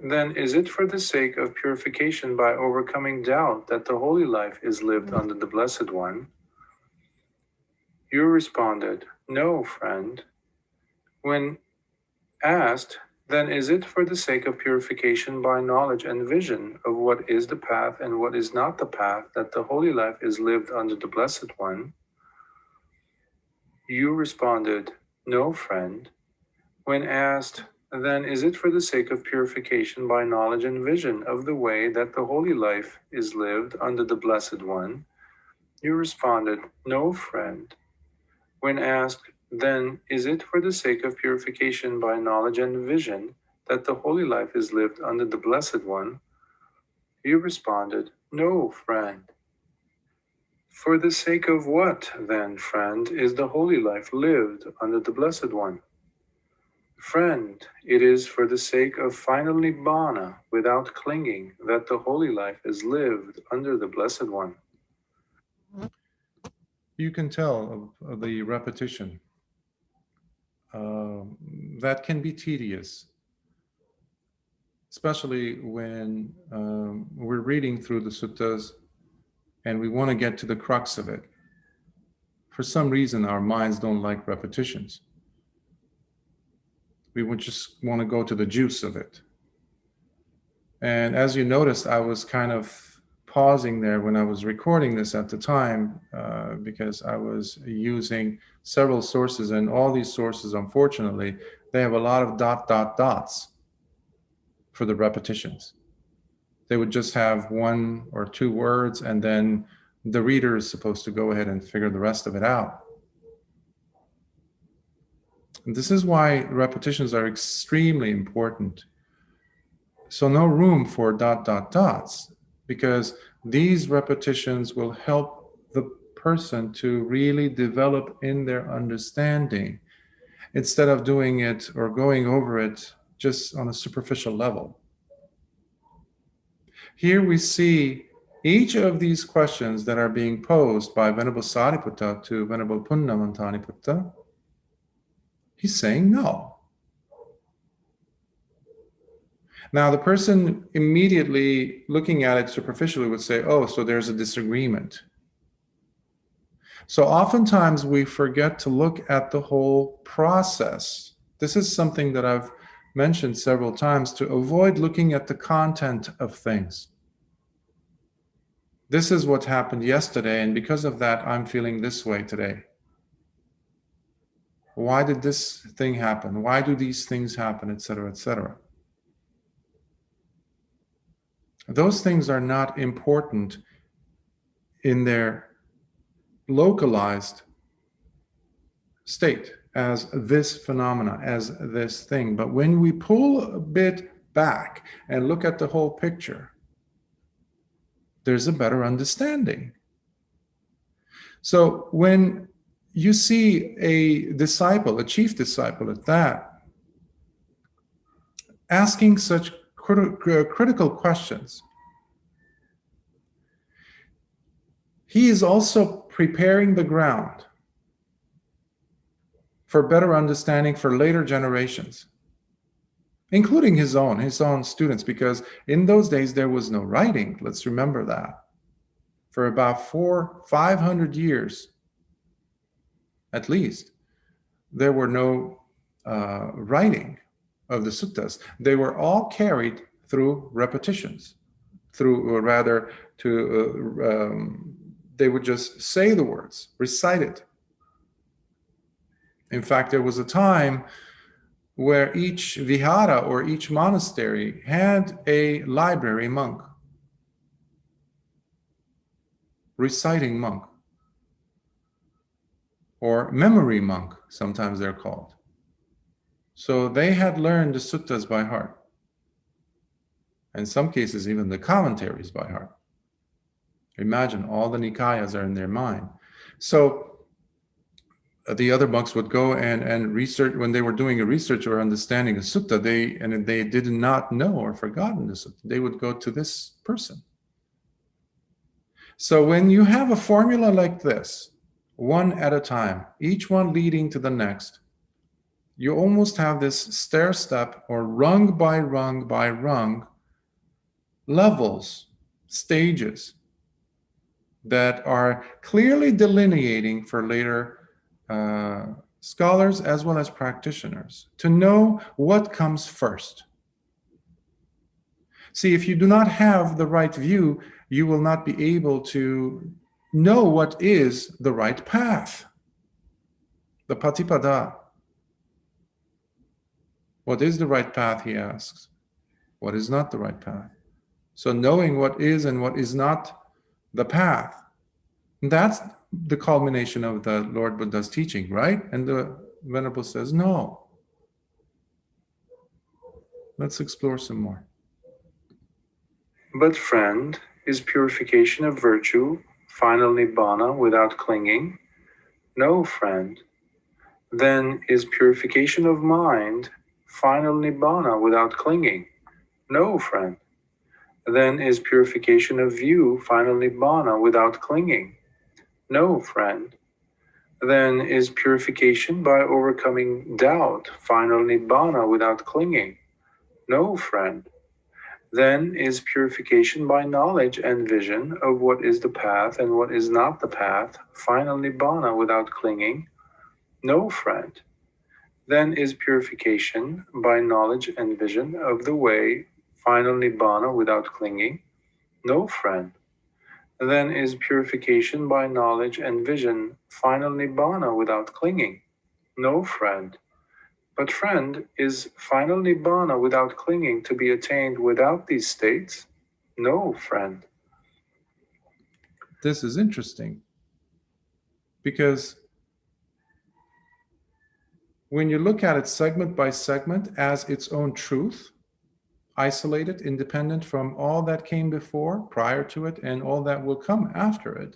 then is it for the sake of purification by overcoming doubt that the holy life is lived under the Blessed One? You responded, no, friend. When asked, then is it for the sake of purification by knowledge and vision of what is the path and what is not the path that the holy life is lived under the Blessed One? You responded, no, friend. When asked, then is it for the sake of purification by knowledge and vision of the way that the holy life is lived under the Blessed One? You responded, no, friend. When asked, then is it for the sake of purification by knowledge and vision that the holy life is lived under the Blessed One? You responded, no, friend. For the sake of what, then, friend, is the holy life lived under the Blessed One? Friend, it is for the sake of final Nibbāna without clinging that the holy life is lived under the Blessed One. You can tell of the repetition. That can be tedious, especially when we're reading through the suttas and we want to get to the crux of it. For some reason, our minds don't like repetitions. We would just want to go to the juice of it. And as you noticed, I was kind of pausing there when I was recording this at the time because I was using several sources, and all these sources, They would just have 1 or 2 words, and then the reader is supposed to go ahead and figure the rest of it out. And this is why repetitions are extremely important. So no room for ... because these repetitions will help the person to really develop in their understanding, instead of doing it or going over it just on a superficial level. Here we see each of these questions that are being posed by Venerable Sāriputta to Venerable Puṇṇa Mantānīputta. He's saying no. Now, the person immediately looking at it superficially would say, oh, so there's a disagreement. So oftentimes we forget to look at the whole process. This is something that I've mentioned several times, to avoid looking at the content of things. This is what happened yesterday, and because of that, I'm feeling this way today. Why did this thing happen? Why do these things happen, etc., etc.? Those things are not important in their localized state as this phenomena, as this thing. But when we pull a bit back and look at the whole picture, there's a better understanding. So when you see a disciple, a chief disciple at that, asking such critical questions, he is also preparing the ground for better understanding for later generations, including his own students, because in those days there was no writing. Let's remember that. For about 400-500 years, at least, there were no writing of the suttas. They were all carried through repetitions, they would just say the words, recite it. In fact, there was a time where each vihara or each monastery had a library monk, reciting monk, or memory monk, sometimes they're called. So they had learned the suttas by heart. In some cases, even the commentaries by heart. Imagine all the Nikāyas are in their mind. So the other monks would go and research. When they were doing a research or understanding a sutta, they did not know or forgotten the sutta, they would go to this person. So when you have a formula like this, one at a time, each one leading to the next, you almost have this stair step or rung by rung by rung levels, stages that are clearly delineating for later scholars as well as practitioners to know what comes first. See, if you do not have the right view, you will not be able to know what is the right path, the patipada. What is the right path, he asks. What is not the right path? So knowing what is and what is not the path, that's the culmination of the Lord Buddha's teaching, right? And the Venerable says, no. Let's explore some more. But friend, is purification of virtue final Nibbāna without clinging? No, friend. Then is purification of mind final Nibbāna without clinging? No, friend. Then is purification of view final Nibbāna without clinging? No, friend. Then is purification by overcoming doubt final Nibbāna without clinging? No, friend. Then is purification by knowledge and vision of what is the path and what is not the path final Nibbāna without clinging? No, friend. Then is purification by knowledge and vision of the way final Nibbāna without clinging? No, friend. Then is purification by knowledge and vision final Nibbāna without clinging? No, friend. But friend, is final Nibbāna without clinging to be attained without these states? no, friend. This is interesting, because when you look at it segment by segment as its own truth, isolated, independent from all that came before, prior to it, and all that will come after it,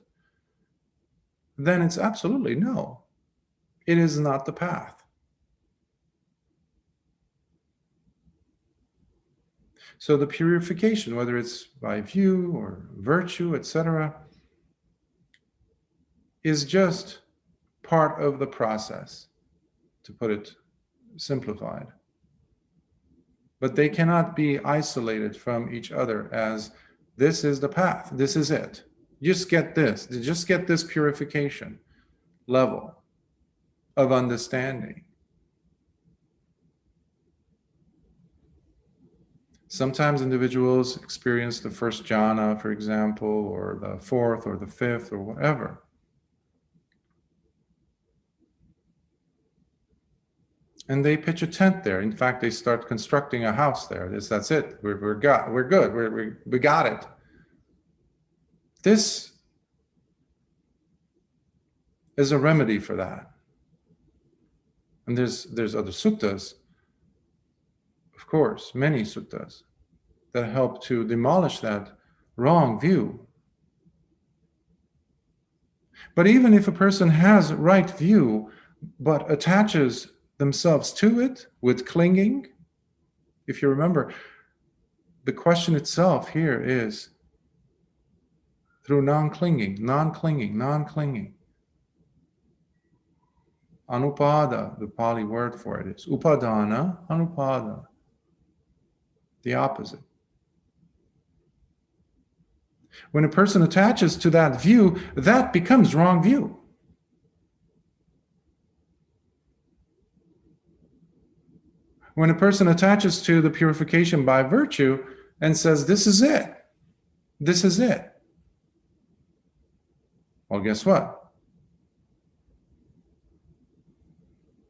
then it's absolutely no. It is not the path. So the purification, whether it's by view or virtue, etc., is just part of the process, to put it simplified. But they cannot be isolated from each other as this is the path, this is it. Just get this purification level of understanding. Sometimes individuals experience the first jhana, for example, or the fourth or the fifth or whatever. And they pitch a tent there. In fact, they start constructing a house there. That's it. We're good. We got it. This is a remedy for that. And there's other suttas, of course, many suttas, that help to demolish that wrong view. But even if a person has right view, but attaches themselves to it with clinging, if you remember, the question itself here is through non-clinging. Anupada, the Pali word for it is upadana, anupada, the opposite. When a person attaches to that view, that becomes wrong view. When a person attaches to the purification by virtue and says, this is it, well, guess what?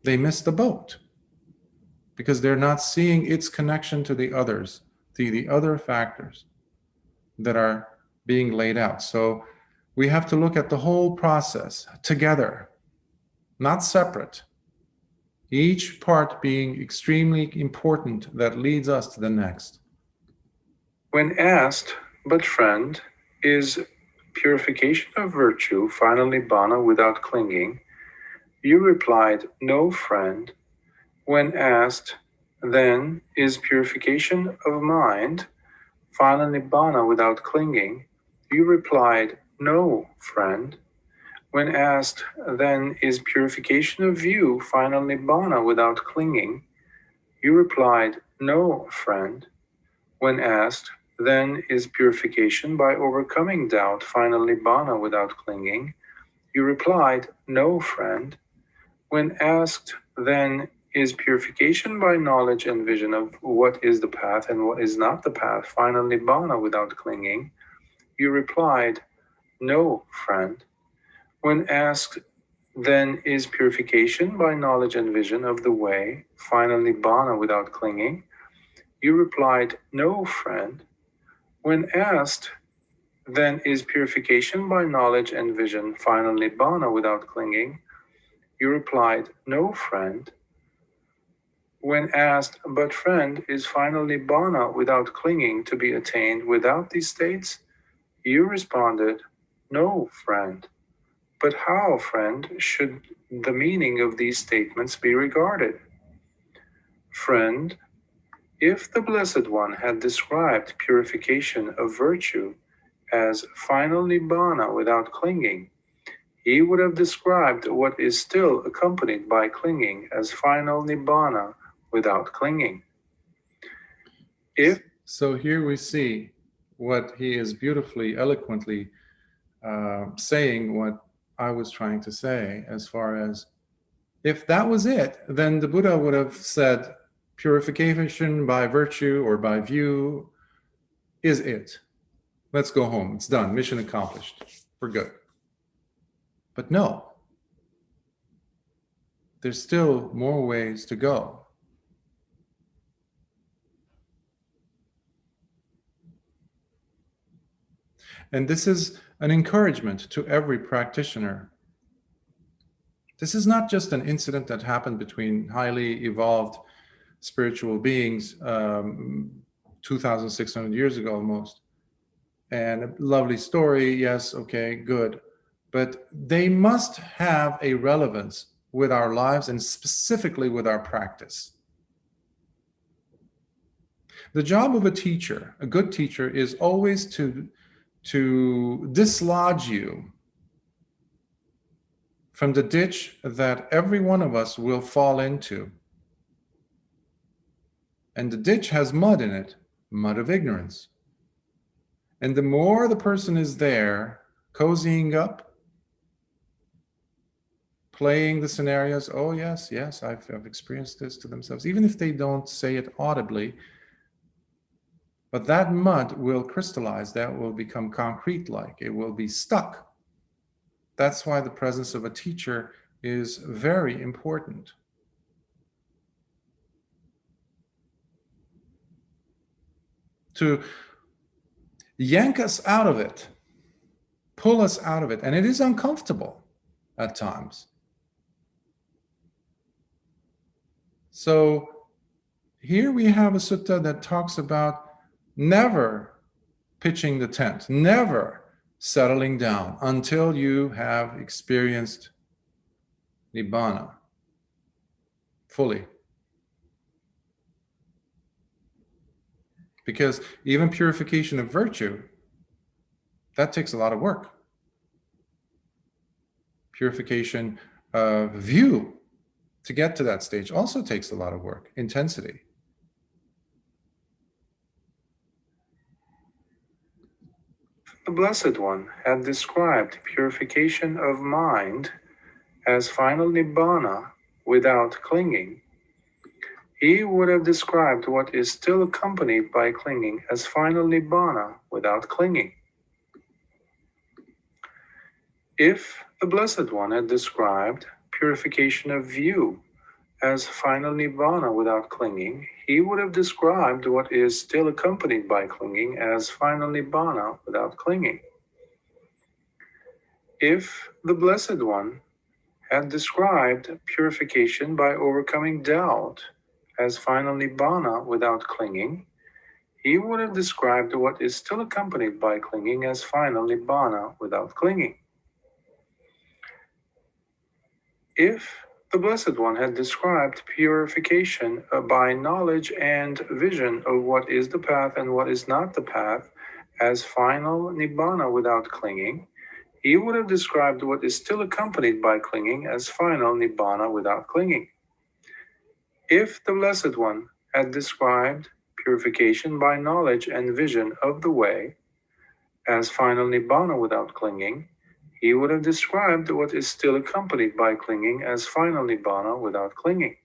They miss the boat, because they're not seeing its connection to the others, the other factors that are being laid out. So we have to look at the whole process together, not separate. Each part being extremely important that leads us to the next. When asked, but friend, is purification of virtue finally Nibbāna without clinging? You replied, no, friend. When asked, then, is purification of mind final Nibbāna without clinging? You replied, no, friend. When asked, then, is purification of view final Nibbāna without clinging? You replied, no, friend. When asked, then, is purification by overcoming doubt final Nibbāna without clinging? You replied, no, friend. When asked, then, is purification by knowledge and vision of what is the path and what is not the path final Nibbāna without clinging? You replied, no, friend. When asked, then, is purification by knowledge and vision of the way final Nibbāna without clinging? You replied, no, friend. When asked, then, is purification by knowledge and vision final Nibbāna without clinging? You replied, no, friend. When asked, but friend, is final Nibbāna without clinging to be attained without these states? You responded, no, friend. But how, friend, should the meaning of these statements be regarded? Friend, if the Blessed One had described purification of virtue as final Nibbāna without clinging, he would have described what is still accompanied by clinging as final Nibbāna without clinging. So here we see what he is beautifully, eloquently saying what I was trying to say, as far as if that was it, then the Buddha would have said purification by virtue or by view is it. Let's go home. It's done. Mission accomplished. We're good. But no. There's still more ways to go. And this is an encouragement to every practitioner. This is not just an incident that happened between highly evolved spiritual beings 2,600 years ago almost. And a lovely story, yes, okay, good. But they must have a relevance with our lives and specifically with our practice. The job of a teacher, a good teacher, is always to dislodge you from the ditch that every one of us will fall into. And the ditch has mud in it, mud of ignorance. And the more the person is there, cozying up, playing the scenarios, oh yes, I've experienced this, to themselves, even if they don't say it audibly, but that mud will crystallize, that will become concrete-like, it will be stuck. That's why the presence of a teacher is very important. To yank us out of it, pull us out of it, and it is uncomfortable at times. So here we have a sutta that talks about never pitching the tent, never settling down until you have experienced Nibbāna fully. Because even purification of virtue, that takes a lot of work. Purification of view to get to that stage also takes a lot of work, intensity. The Blessed One had described purification of mind as final Nibbāna without clinging. He would have described what is still accompanied by clinging as final Nibbāna without clinging. If the Blessed One had described purification of view as final Nibbāna without clinging, he would have described what is still accompanied by clinging as final Nibbāna without clinging. If the Blessed One had described purification by overcoming doubt as final Nibbāna without clinging, he would have described what is still accompanied by clinging as final Nibbāna without clinging. If the Blessed One had described purification by knowledge and vision of what is the path and what is not the path as final Nibbāna without clinging, he would have described what is still accompanied by clinging as final Nibbāna without clinging. If the Blessed One had described purification by knowledge and vision of the way as final Nibbāna without clinging, he would have described what is still accompanied by clinging as final Nibbāna without clinging.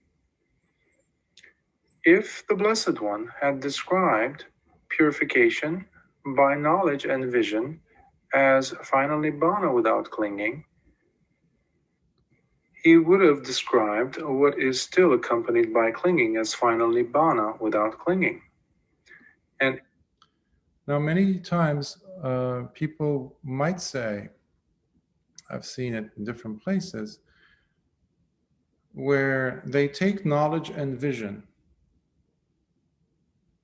If the Blessed One had described purification by knowledge and vision as final Nibbāna without clinging, he would have described what is still accompanied by clinging as final Nibbāna without clinging. And now, many times people might say, I've seen it in different places, where they take knowledge and vision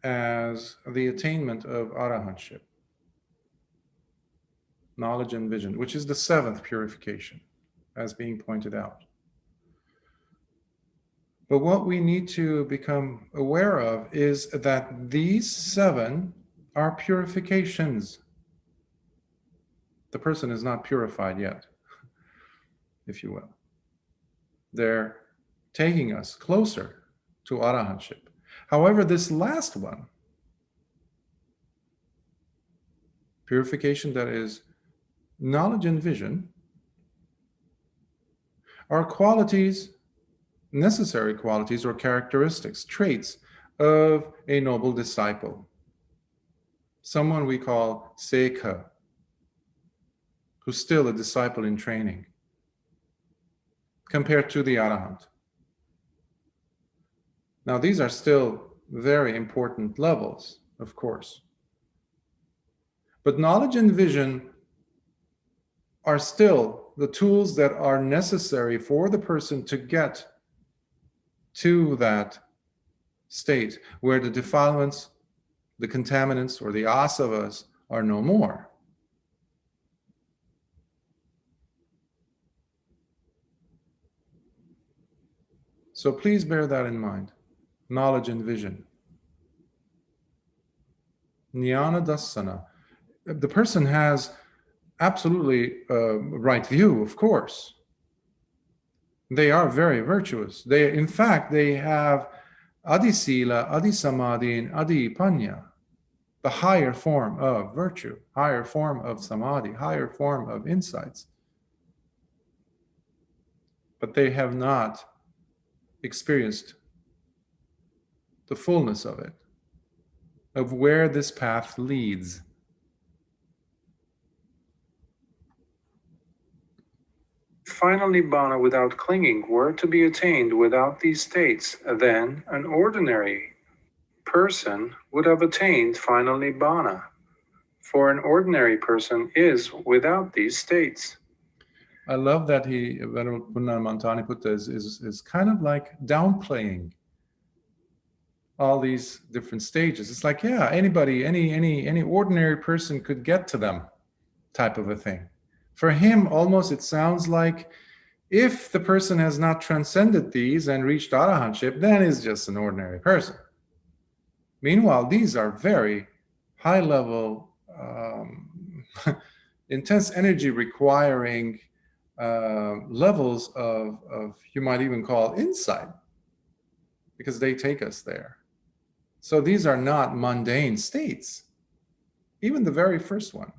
as the attainment of arahantship. Knowledge and vision, which is the seventh purification, as being pointed out. But what we need to become aware of is that these seven are purifications. The person is not purified yet, if you will. They're taking us closer to arahantship. However, this last one, purification that is knowledge and vision, are qualities, necessary qualities or characteristics, traits of a noble disciple. Someone we call Sekha, who's still a disciple in training, compared to the Arahant. Now, these are still very important levels, of course. But knowledge and vision are still the tools that are necessary for the person to get to that state where the defilements, the contaminants, or the asavas are no more. So please bear that in mind. Knowledge and vision. Jnana dassana. The person has absolutely right view, of course. They are very virtuous. In fact, they have adi sila, adi samadhi, and adi panya, the higher form of virtue, higher form of samadhi, higher form of insights. But they have not experienced the fullness of it, of where this path leads. Final Nibbāna without clinging were to be attained without these states, then an ordinary person would have attained final Nibbāna, for an ordinary person is without these states. I love that Venerable Puṇṇa Mantānīputta is kind of like downplaying all these different stages. It's like, yeah, anybody, any ordinary person could get to them, type of a thing. For him, almost it sounds like if the person has not transcended these and reached arahantship, then he's just an ordinary person. Meanwhile, these are very high level, intense energy requiring levels of, you might even call insight, because they take us there. So these are not mundane states. Even the very first one,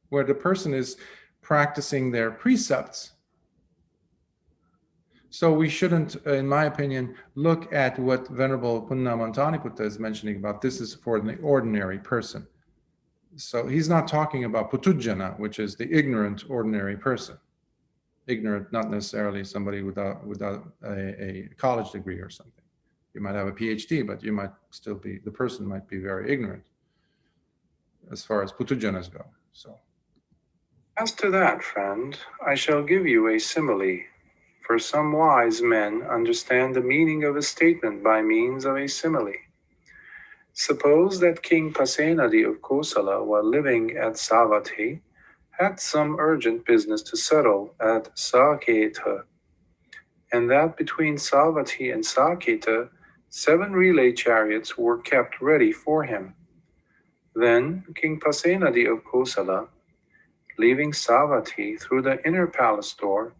where the person is practicing their precepts. So we shouldn't, in my opinion, look at what Venerable Puṇṇa Mantānīputta is mentioning about. This is for the ordinary person. So he's not talking about putujjana, which is the ignorant ordinary person. Ignorant, not necessarily somebody without a college degree or something. You might have a PhD, but you might still be, the person might be very ignorant as far as putujjanas go. So. As to that, friend, I shall give you a simile, for some wise men understand the meaning of a statement by means of a simile. Suppose that King Pasenadi of Kosala, while living at Savatthi, had some urgent business to settle at Saketa, and that between Savatthi and Saketa, 7 relay chariots were kept ready for him. Then King Pasenadi of Kosala, leaving Savatthi through the inner palace door,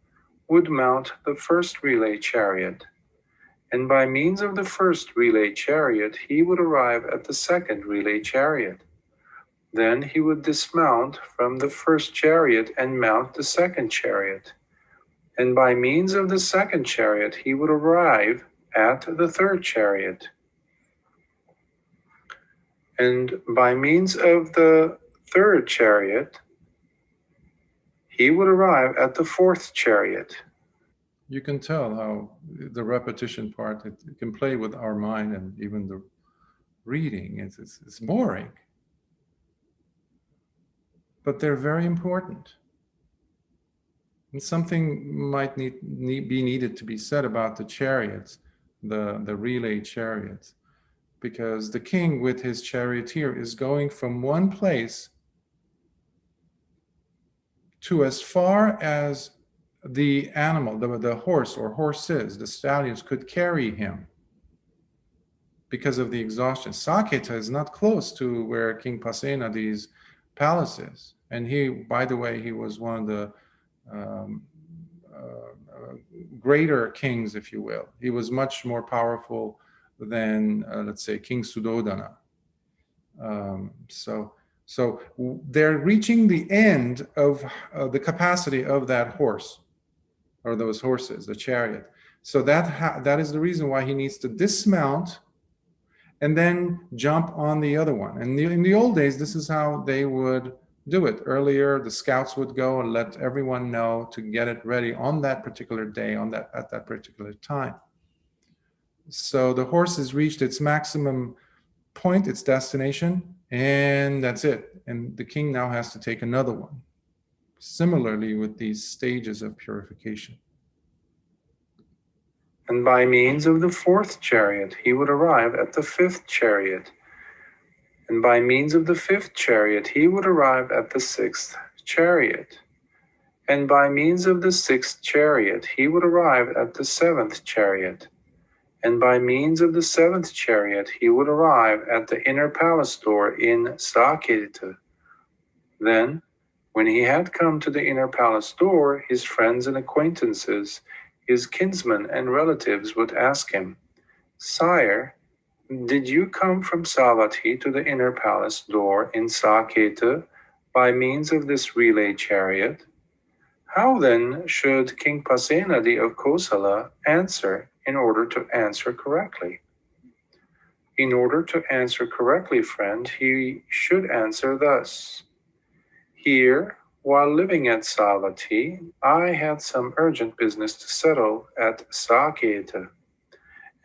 would mount the first relay chariot, and by means of the first relay chariot he would arrive at the second relay chariot. Then he would dismount from the first chariot and mount the second chariot, and by means of the second chariot he would arrive at the third chariot, and by means of the third chariot he would arrive at the fourth chariot. You can tell how the repetition part, it can play with our mind, and even the reading, it's boring. But they're very important. And something might be needed to be said about the chariots, the relay chariots, because the king with his charioteer is going from one place to as far as the animal, the horse or horses, the stallions could carry him because of the exhaustion. Saketa is not close to where King Pasenadi's palace is. And he, by the way, he was one of the greater kings, if you will. He was much more powerful than, let's say, King Sudodana. So they're reaching the end of the capacity of that horse, or those horses, the chariot. So that is the reason why he needs to dismount and then jump on the other one. And in the old days, this is how they would do it. Earlier, the scouts would go and let everyone know to get it ready on that particular day, at that particular time. So the horse has reached its maximum point, its destination, And that's it. And the king now has to take another one. Similarly with these stages of purification. And by means of the fourth chariot, he would arrive at the fifth chariot. And by means of the fifth chariot, he would arrive at the sixth chariot. And by means of the sixth chariot, he would arrive at the seventh chariot. And by means of the seventh chariot, he would arrive at the inner palace door in Sāketa. Then, when he had come to the inner palace door, his friends and acquaintances, his kinsmen and relatives would ask him, "Sire, did you come from Savatthi to the inner palace door in Sāketa by means of this relay chariot? How then should King Pasenadi of Kosala answer in order to answer correctly?" In order to answer correctly, friend, he should answer thus: "Here, while living at Savatthi, I had some urgent business to settle at Sāketa.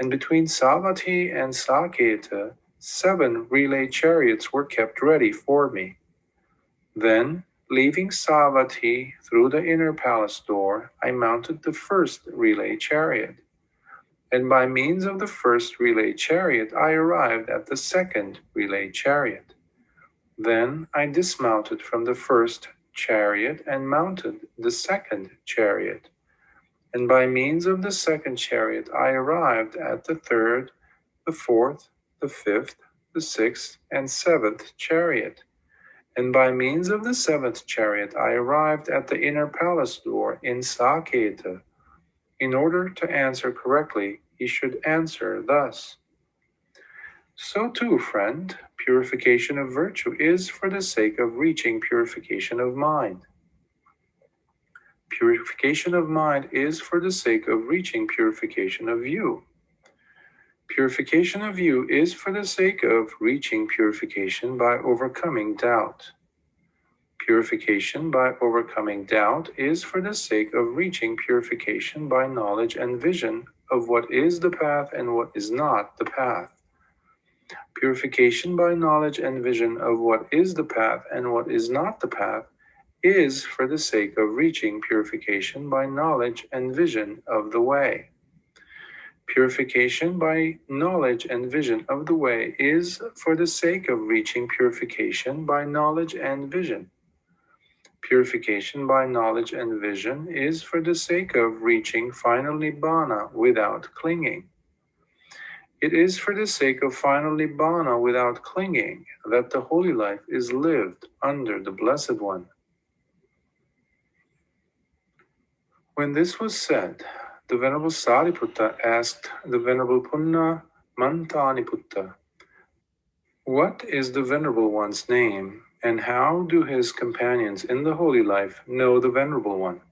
And between Savatthi and Sāketa, 7 relay chariots were kept ready for me. Then, leaving Savatthi through the inner palace door, I mounted the first relay chariot. And by means of the first relay chariot, I arrived at the second relay chariot. Then I dismounted from the first chariot and mounted the second chariot. And by means of the second chariot, I arrived at the third, the fourth, the fifth, the sixth, and seventh chariot. And by means of the seventh chariot, I arrived at the inner palace door in Sāketa. In order to answer correctly, he should answer thus." So too, friend, purification of virtue is for the sake of reaching purification of mind. Purification of mind is for the sake of reaching purification of view. Purification of view is for the sake of reaching purification by overcoming doubt. Purification by overcoming doubt is for the sake of reaching purification by knowledge and vision of what is the path and what is not the path. Purification by knowledge and vision of what is the path and what is not the path is for the sake of reaching purification by knowledge and vision of the way. Purification by knowledge and vision of the way is for the sake of reaching purification by knowledge and vision. Purification by knowledge and vision is for the sake of reaching final Nibbāna without clinging. It is for the sake of final Nibbāna without clinging that the holy life is lived under the Blessed One. When this was said, the Venerable Sāriputta asked the Venerable Puṇṇa Mantānīputta, "What is the Venerable One's name, and how do his companions in the holy life know the Venerable One?"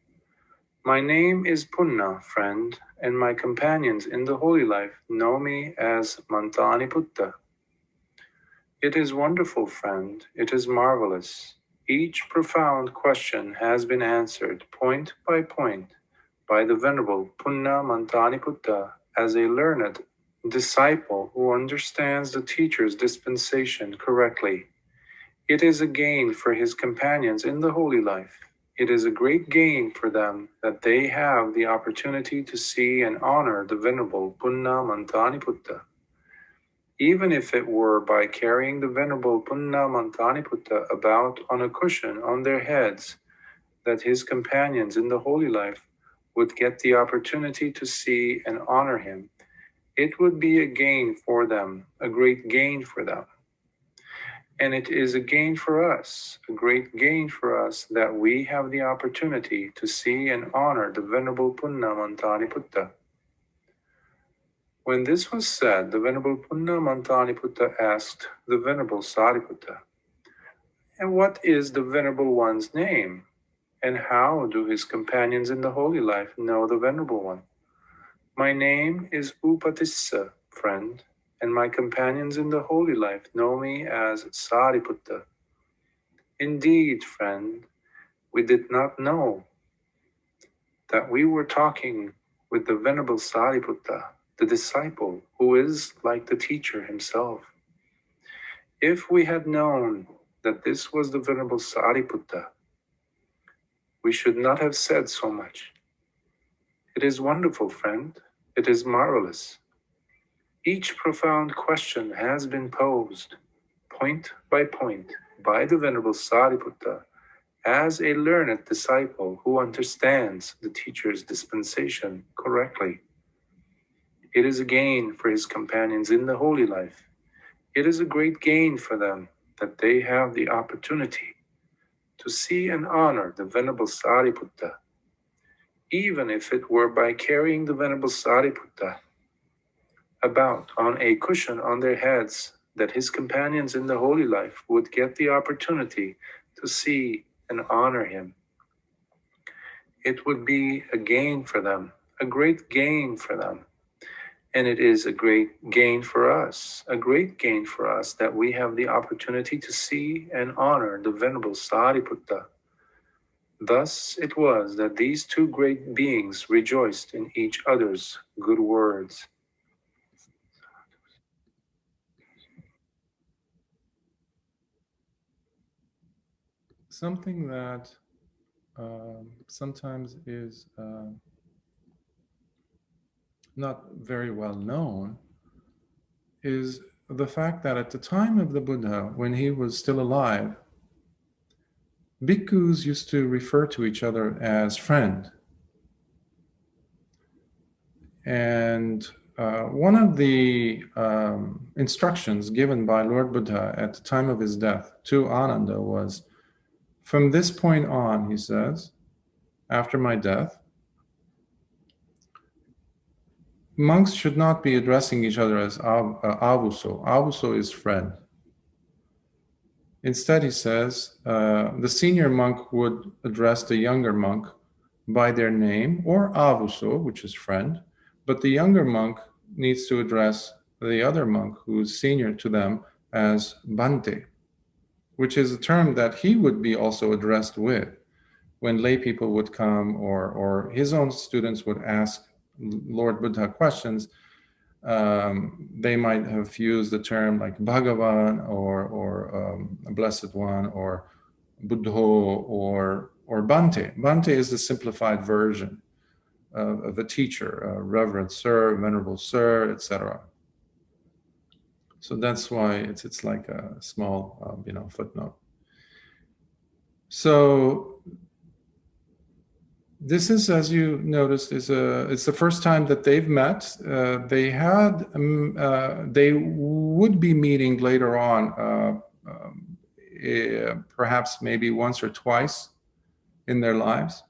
"My name is Puṇṇa, friend, and my companions in the holy life know me as Mantānīputta." "It is wonderful, friend, it is marvelous. Each profound question has been answered point by point by the Venerable Puṇṇa Mantānīputta as a learned disciple who understands the teacher's dispensation correctly. It is a gain for his companions in the holy life. It is a great gain for them that they have the opportunity to see and honor the Venerable Puṇṇa Mantānīputta. Even if it were by carrying the Venerable Puṇṇa Mantānīputta about on a cushion on their heads, that his companions in the holy life would get the opportunity to see and honor him, it would be a gain for them, a great gain for them. And it is a gain for us, a great gain for us, that we have the opportunity to see and honor the Venerable Puṇṇa Mantānīputta. When this was said, the Venerable Puṇṇa Mantānīputta asked the Venerable Sāriputta, "And what is the Venerable One's name? And how do his companions in the holy life know the Venerable One?" "My name is Upatissa, friend, and my companions in the holy life know me as Sāriputta." "Indeed, friend, we did not know that we were talking with the Venerable Sāriputta, the disciple who is like the teacher himself." If we had known that this was the Venerable Sāriputta, we should not have said so much. It is wonderful, friend. It is marvelous. Each profound question has been posed, point by point, by the Venerable Sāriputta as a learned disciple who understands the teacher's dispensation correctly. It is a gain for his companions in the holy life. It is a great gain for them that they have the opportunity to see and honor the Venerable Sāriputta, even if it were by carrying the Venerable Sāriputta about on a cushion on their heads, that his companions in the holy life would get the opportunity to see and honor him. It would be a gain for them, a great gain for them. And it is a great gain for us, a great gain for us that we have the opportunity to see and honor the Venerable Sāriputta. Thus it was that these two great beings rejoiced in each other's good words. Something that sometimes is not very well known is the fact that at the time of the Buddha, when he was still alive, bhikkhus used to refer to each other as friend. And one of the instructions given by Lord Buddha at the time of his death to Ananda was, from this point on, he says, after my death, monks should not be addressing each other as avuso. Avuso is friend. Instead, he says, the senior monk would address the younger monk by their name, or avuso, which is friend, but the younger monk needs to address the other monk who is senior to them as bhante, which is a term that he would be also addressed with when lay people would come, or his own students would ask Lord Buddha questions. They might have used the term like Bhagavan or Blessed One or Buddho or Bhante. Bhante is the simplified version of a teacher, Reverend Sir, Venerable Sir, etc. So that's why it's like a small footnote. So this is, as you noticed, it's the first time that they've met. They would be meeting later on, perhaps maybe once or twice in their lives.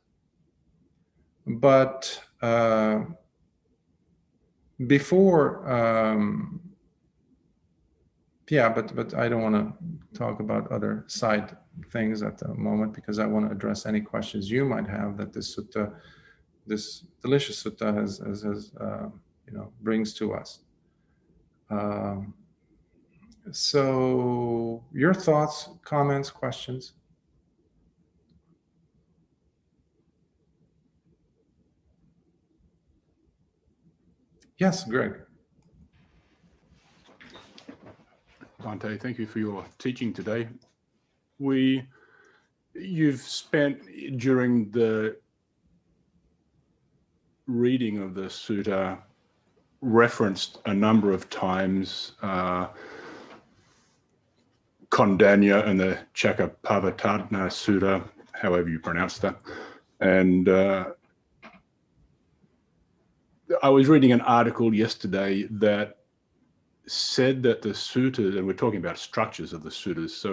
But before, but I don't want to talk about other side things at the moment, because I want to address any questions you might have that this sutta, this delicious sutta has brings to us. So your thoughts, comments, questions? Yes, Greg. Bhante, thank you for your teaching today. You've spent, during the reading of the sutta, referenced a number of times Candana and the Chakkappavatthana Sutta, however you pronounce that. And I was reading an article yesterday that said that the suttas, and we're talking about structures of the suttas,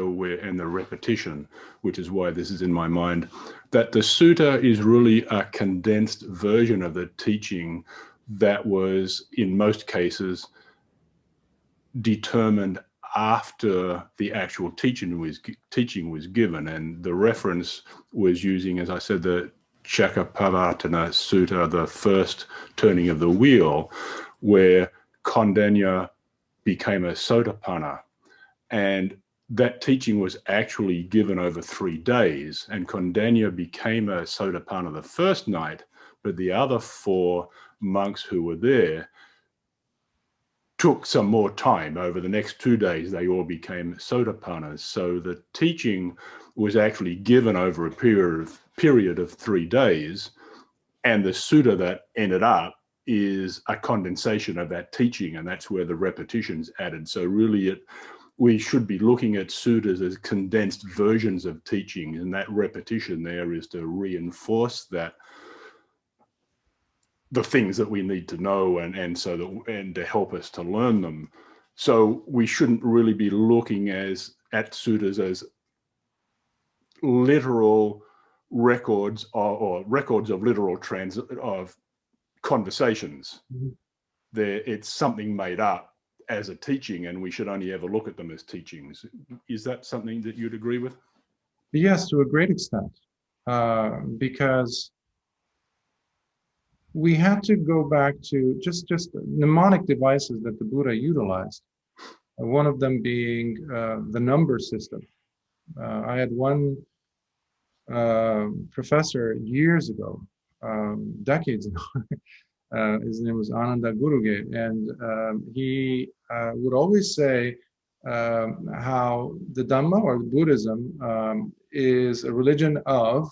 and the repetition, which is why this is in my mind, that the sutta is really a condensed version of the teaching that was, in most cases, determined after the actual teaching was given. And the reference was using, as I said, the Chakkappavatthana Sutta, the first turning of the wheel, where Candana became a Sotapanna, and that teaching was actually given over 3 days, and Candana became a Sotapanna the first night, but the other 4 monks who were there took some more time. Over the next 2 days, they all became Sotapannas. So the teaching was actually given over a period of 3 days, and the sutta that ended up is a condensation of that teaching, and that's where the repetitions added. So really we should be looking at suttas as condensed versions of teaching, and that repetition there is to reinforce that the things that we need to know and to help us to learn them. So we shouldn't really be looking at suttas as literal records or records of literal of conversations. Mm-hmm. It's something made up as a teaching, and we should only ever look at them as teachings. Is that something that you'd agree with? Yes, to a great extent, because we had to go back to just mnemonic devices that the Buddha utilized. One of them being the number system. I had one professor years ago, decades ago. His name was Ananda Guruge, and he would always say how the Dhamma or Buddhism is a religion of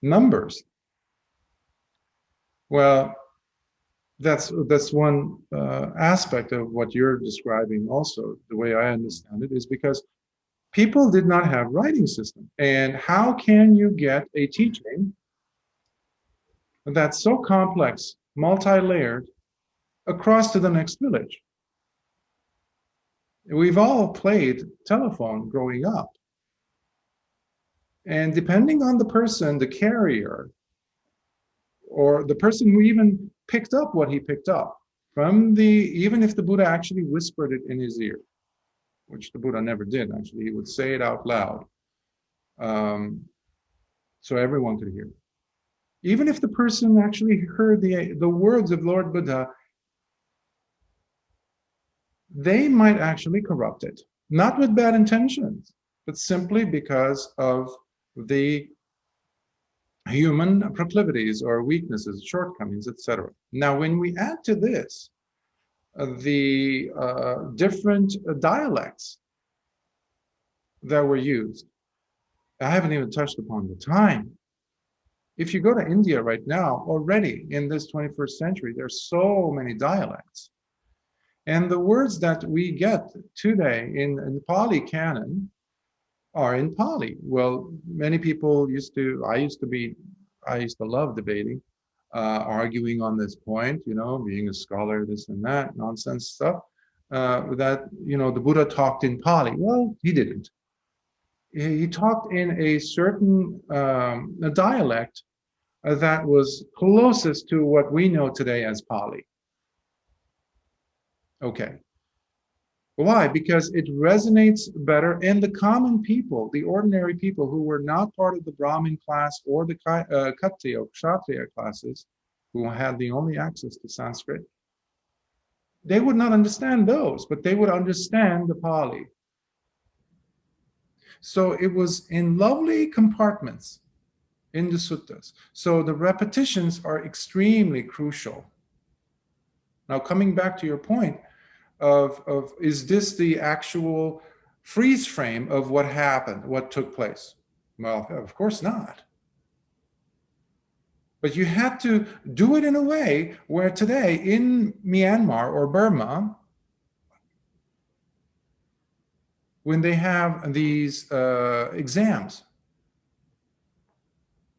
numbers. Well, that's one aspect of what you're describing also, the way I understand it, is because people did not have writing system. And how can you get a teaching that's so complex, multi-layered, across to the next village? We've all played telephone growing up. And depending on the person, the carrier, or the person who even picked up what he picked up even if the Buddha actually whispered it in his ear, which the Buddha never did, actually, he would say it out loud, so everyone could hear. Even if the person actually heard the words of Lord Buddha, they might actually corrupt it, not with bad intentions, but simply because of the human proclivities or weaknesses, shortcomings, etc. Now, when we add to this the different dialects that were used, I haven't even touched upon the time. If you go to India right now, already in this 21st century, there's so many dialects. And the words that we get today in the Pali canon are in Pali. Well, many people I used to love debating, arguing on this point, being a scholar, this and that, nonsense stuff, that, the Buddha talked in Pali. Well, he didn't. He talked in a certain a dialect that was closest to what we know today as Pali. Okay. Why? Because it resonates better, and the common people, the ordinary people who were not part of the Brahmin class or the Kshatriya or Kshatriya classes, who had the only access to Sanskrit, they would not understand those, but they would understand the Pali. So it was in lovely compartments in the suttas. So the repetitions are extremely crucial. Now, coming back to your point, of is this the actual freeze frame of what happened, what took place? Well, of course not. But you had to do it in a way where today in Myanmar or Burma, when they have these exams,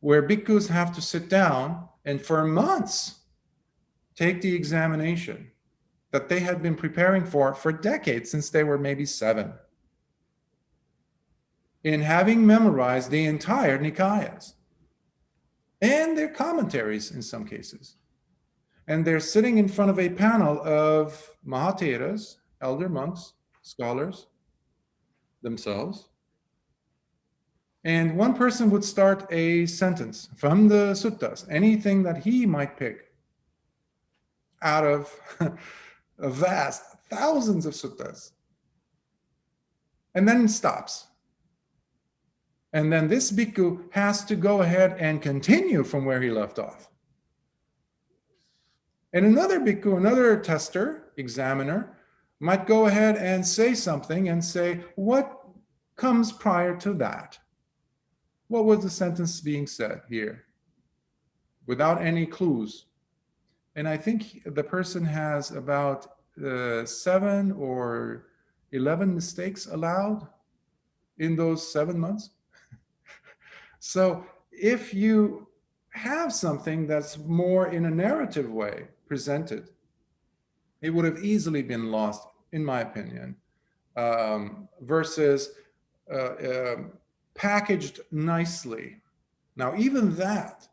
where bhikkhus have to sit down and for months take the examination that they had been preparing for decades, since they were maybe 7, in having memorized the entire Nikāyas and their commentaries in some cases. And they're sitting in front of a panel of Mahatheras, elder monks, scholars themselves. And one person would start a sentence from the suttas, anything that he might pick out of a vast thousands of suttas, and then stops. And then this bhikkhu has to go ahead and continue from where he left off. And another bhikkhu, another tester, examiner, might go ahead and say something and say, what comes prior to that? What was the sentence being said here? Without any clues. And I think the person has about 7 or 11 mistakes allowed in those 7 months. So if you have something that's more in a narrative way presented, it would have easily been lost, in my opinion, versus packaged nicely. Now, even that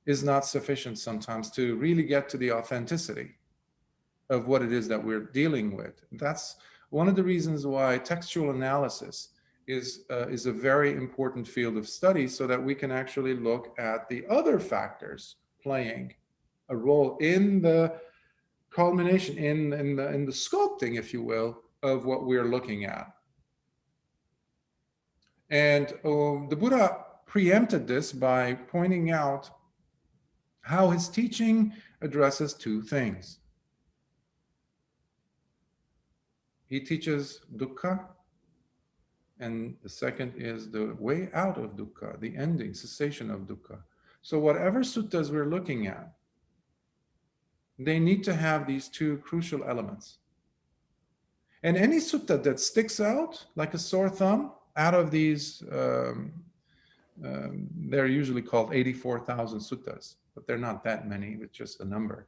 is not sufficient sometimes to really get to the authenticity of what it is that we're dealing with. That's one of the reasons why textual analysis is a very important field of study, so that we can actually look at the other factors playing a role in the culmination, in the sculpting, if you will, of what we're looking at. And the Buddha preempted this by pointing out how his teaching addresses 2 things. He teaches dukkha, and the second is the way out of dukkha, the ending, cessation of dukkha. So whatever suttas we're looking at, they need to have these 2 crucial elements. And any sutta that sticks out like a sore thumb out of these, they're usually called 84,000 suttas, but they're not that many, it's just a number.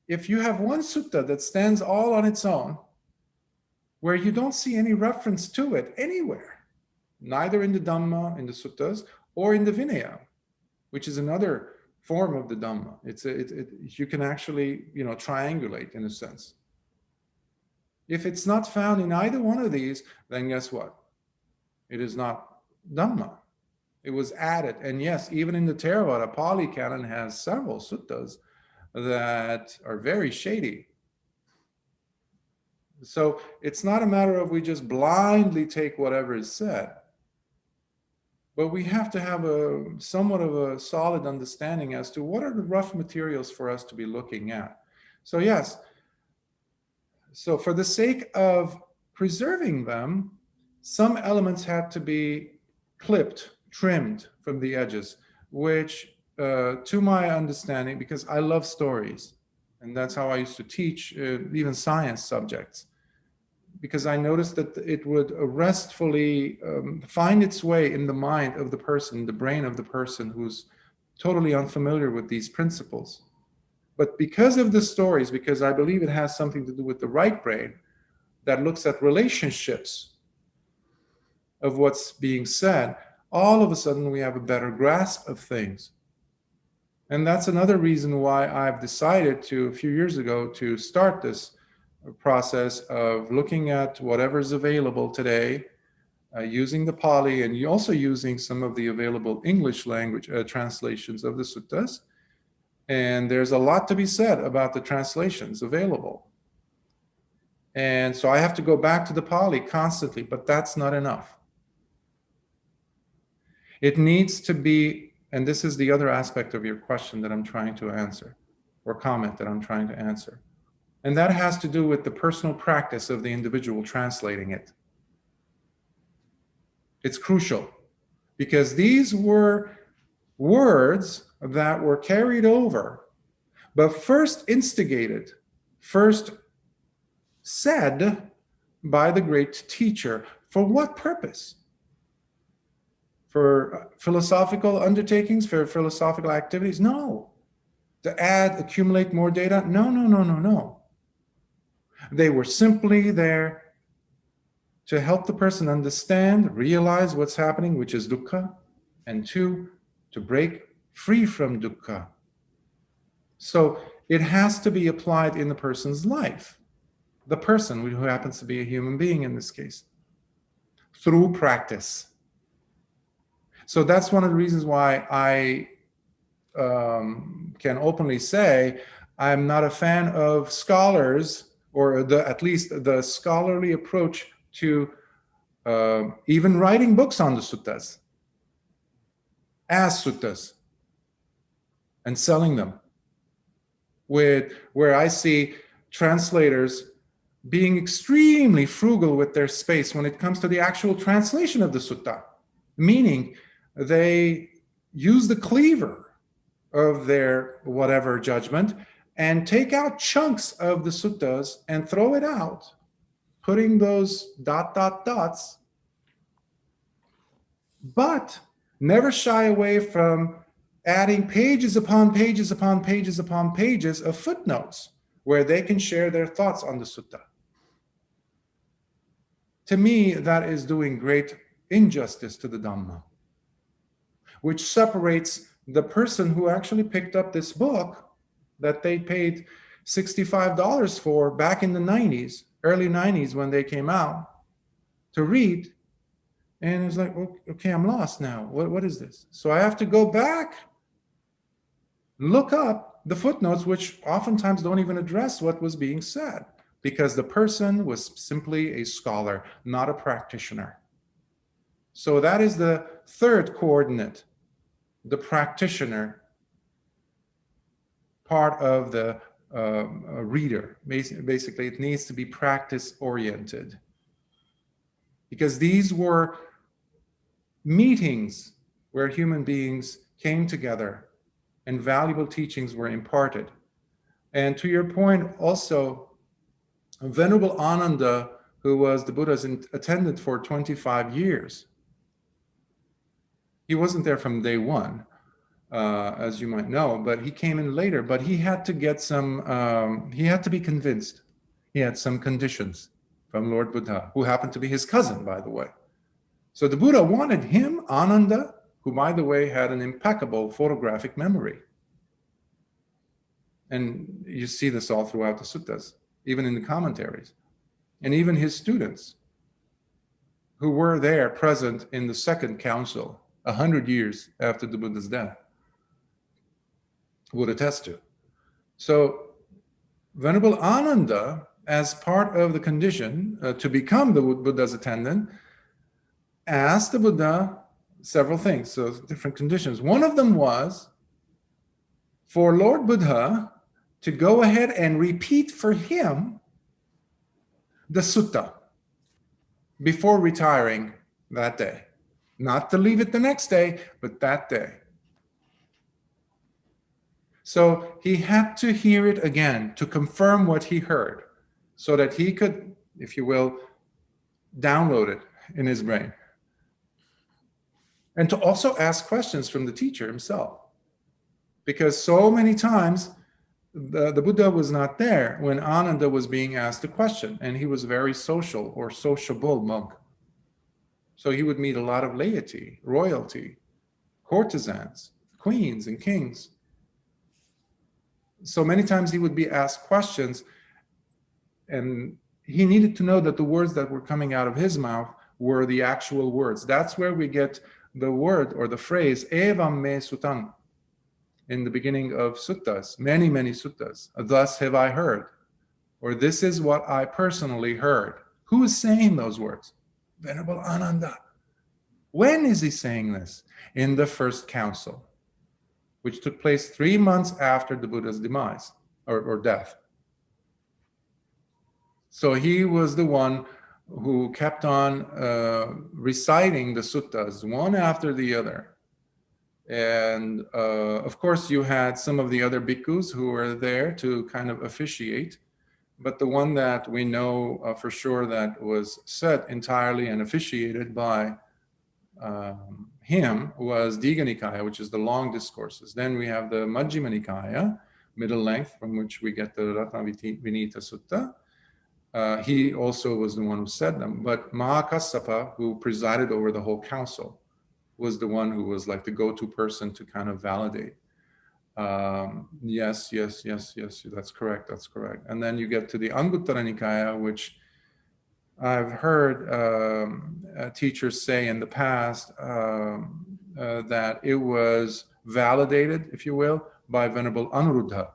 If you have one sutta that stands all on its own, where you don't see any reference to it anywhere, neither in the Dhamma, in the suttas, or in the Vinaya, which is another form of the Dhamma. You can actually, triangulate in a sense. If it's not found in either one of these, then guess what? It is not Dhamma. It was added. And yes, even in the Theravada Pali Canon has several suttas that are very shady. So it's not a matter of we just blindly take whatever is said, but we have to have somewhat of a solid understanding as to what are the rough materials for us to be looking at. So yes, so for the sake of preserving them, some elements had to be clipped, trimmed from the edges, which to my understanding, because I love stories, and that's how I used to teach even science subjects, because I noticed that it would restfully find its way in the mind of the person, the brain of the person who's totally unfamiliar with these principles. But because of the stories, because I believe it has something to do with the right brain that looks at relationships of what's being said, all of a sudden we have a better grasp of things. And that's another reason why I've decided a few years ago, to start this process of looking at whatever's available today, using the Pali and also using some of the available English language translations of the suttas. And there's a lot to be said about the translations available. And so I have to go back to the Pali constantly, but that's not enough. It needs to be, and this is the other aspect of your question that I'm trying to answer, or comment that I'm trying to answer. And that has to do with the personal practice of the individual translating it. It's crucial, because these were words that were carried over, but first instigated, first said by the great teacher. For what purpose? For philosophical undertakings, for philosophical activities? No. To accumulate more data? No. They were simply there to help the person understand, realize what's happening, which is dukkha, and 2, to break free from dukkha. So it has to be applied in the person's life, the person who happens to be a human being in this case, through practice. So that's one of the reasons why I can openly say I'm not a fan of scholars, or at least the scholarly approach to even writing books on the suttas, as suttas, and selling them, where I see translators being extremely frugal with their space when it comes to the actual translation of the sutta, meaning they use the cleaver of their whatever judgment and take out chunks of the suttas and throw it out, putting those ... dots, but never shy away from adding pages upon pages upon pages upon pages of footnotes where they can share their thoughts on the sutta. To me, that is doing great injustice to the Dhamma, which separates the person who actually picked up this book that they paid $65 for back in the 90s, early 90s when they came out to read. And it's like, okay, I'm lost now. What is this? So I have to go back, look up the footnotes, which oftentimes don't even address what was being said, because the person was simply a scholar, not a practitioner. So that is the third coordinate, the practitioner part of the reader. Basically, it needs to be practice-oriented, because these were meetings where human beings came together and valuable teachings were imparted. And to your point also, Venerable Ananda, who was the Buddha's attendant for 25 years, he wasn't there from day one, as you might know, but he came in later. But he had to get some, he had to be convinced. He had some conditions from Lord Buddha, who happened to be his cousin, by the way. So the Buddha wanted him, Ananda, who, by the way, had an impeccable photographic memory. And you see this all throughout the suttas, even in the commentaries. And even his students, who were there present in the second council, 100 years after the Buddha's death, would attest to. So Venerable Ananda, as part of the condition to become the Buddha's attendant, asked the Buddha several things, so different conditions. One of them was for Lord Buddha to go ahead and repeat for him the sutta before retiring that day. Not to leave it the next day, but that day. So he had to hear it again to confirm what he heard, so that he could, if you will, download it in his brain. And to also ask questions from the teacher himself. Because so many times the Buddha was not there when Ananda was being asked a question, and he was a very social or sociable monk. So he would meet a lot of laity, royalty, courtesans, queens and kings. So many times he would be asked questions, and he needed to know that the words that were coming out of his mouth were the actual words. That's where we get the word or the phrase evam me suttam in the beginning of suttas, many suttas. Thus have I heard, or this is what I personally heard. Who is saying those words? Venerable Ananda. When is he saying this? In the first council, which took place 3 months after the Buddha's demise or death. So he was the one who kept on reciting the suttas one after the other. And of course, you had some of the other bhikkhus who were there to kind of officiate. But the one that we know for sure that was said entirely and officiated by him was Digha Nikāya, which is the long discourses. Then we have the Majjhima Nikāya, middle length, from which we get the Rathavinita Sutta. He also was the one who said them. But Mahakassapa, who presided over the whole council, was the one who was like the go-to person to kind of validate. Yes, that's correct. And then you get to the Anguttara Nikāya, which I've heard teachers say in the past that it was validated, if you will, by Venerable Anuruddha.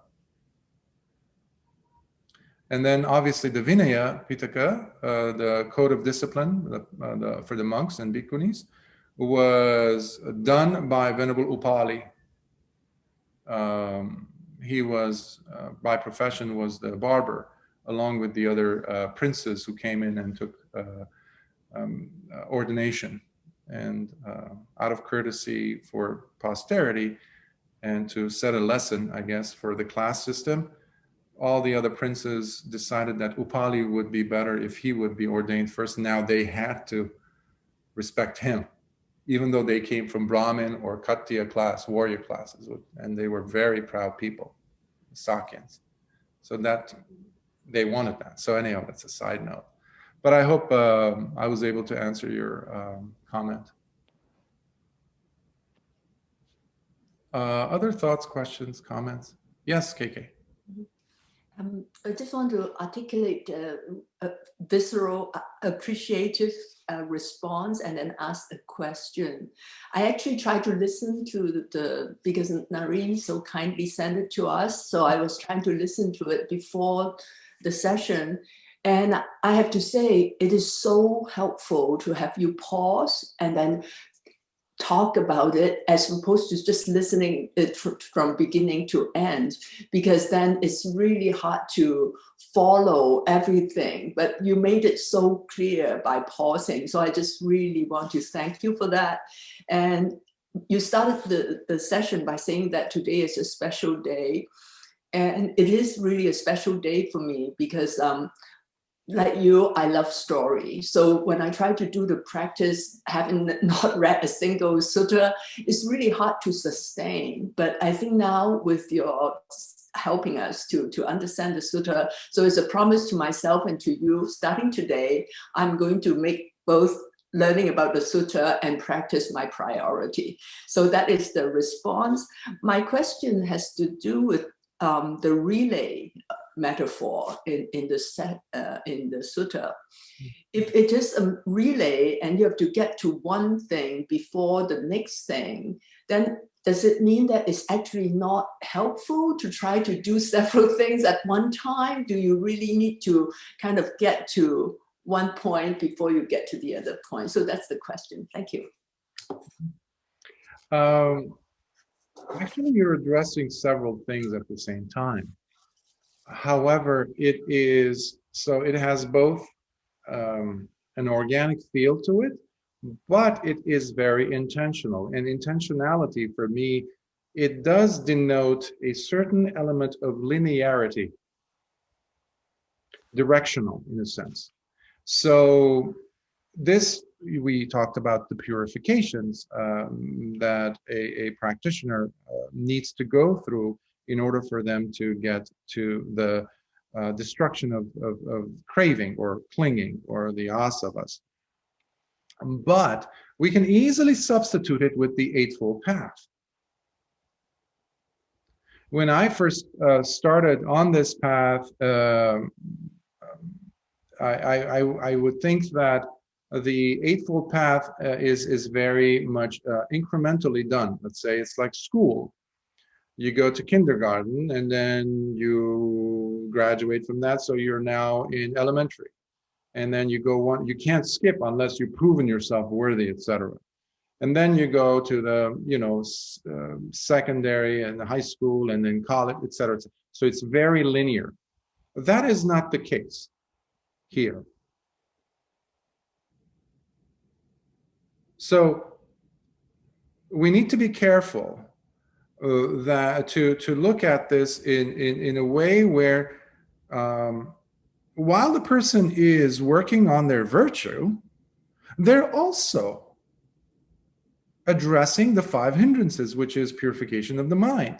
And then obviously the Vinaya Pitaka, the code of discipline for the monks and bhikkhunis, was done by Venerable Upali. He was, by profession, was the barber. along with the other princes who came in and took ordination. And out of courtesy for posterity and to set a lesson, I guess, for the class system, all the other princes decided that Upali would be better if he would be ordained first. Now they had to respect him, even though they came from Brahmin or Kshatriya class, warrior classes, and they were very proud people, Sakyans. So that they wanted that. So anyhow, that's a side note. But I hope I was able to answer your comment. Other thoughts, questions, comments? Yes, KK. I just want to articulate a visceral, appreciative response and then ask a question. I actually tried to listen to because Nareen so kindly sent it to us. So I was trying to listen to it before the session. And I have to say, it is so helpful to have you pause and then talk about it as opposed to just listening it from beginning to end, because then it's really hard to follow everything. But you made it so clear by pausing. So I just really want to thank you for that. And you started the session by saying that today is a special day. And it is really a special day for me because like you, I love stories. So when I try to do the practice, having not read a single sutta, it's really hard to sustain. But I think now with your helping us to understand the sutta, so it's a promise to myself and to you, starting today, I'm going to make both learning about the sutta and practice my priority. So that is the response. My question has to do with the relay metaphor in the sutta. If it is a relay and you have to get to one thing before the next thing, then does it mean that it's actually not helpful to try to do several things at one time? Do you really need to kind of get to one point before you get to the other point? So that's the question. Thank you. Actually, you're addressing several things at the same time. However, it has both an organic feel to it, but it is very intentional. And intentionality for me, it does denote a certain element of linearity, directional in a sense. So this, we talked about the purifications that a practitioner needs to go through in order for them to get to the destruction of craving or clinging or the asavas. But we can easily substitute it with the Eightfold Path. When I first started on this path, I would think that the Eightfold Path is very much incrementally done. Let's say it's like school. You go to kindergarten and then you graduate from that, so you're now in elementary. And then you go on, you can't skip unless you've proven yourself worthy, etc. And then you go to the secondary and high school and then college, etc. So it's very linear. That is not the case here. So we need to be careful that to look at this in a way where while the person is working on their virtue, they're also addressing the 5 hindrances, which is purification of the mind.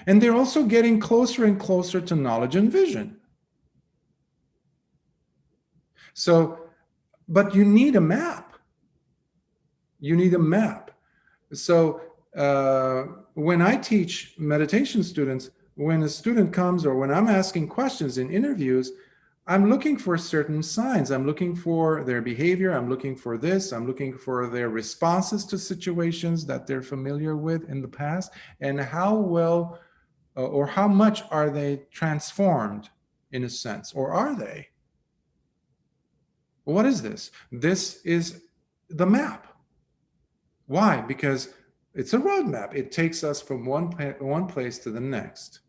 And they're also getting closer and closer to knowledge and vision. So, but you need a map. You need a map. So when I teach meditation students, when a student comes or when I'm asking questions in interviews, I'm looking for certain signs. I'm looking for their behavior. I'm looking for this. I'm looking for their responses to situations that they're familiar with in the past, and how well or how much are they transformed in a sense, or are they? What is this? This is the map. Why? Because it's a roadmap. It takes us from one place to the next.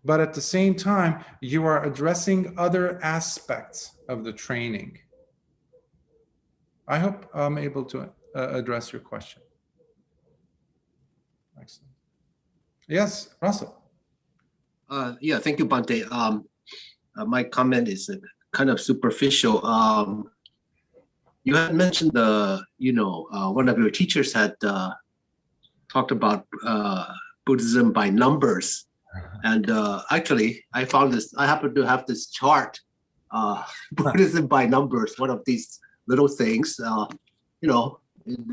but at the same time, you are addressing other aspects of the training. I hope I'm able to address your question. Excellent. Yes, Russell. Yeah, thank you, Bhante. My comment is kind of superficial. You had mentioned one of your teachers had talked about Buddhism by numbers. And actually, I found this, I happen to have this chart, Buddhism by numbers, one of these little things.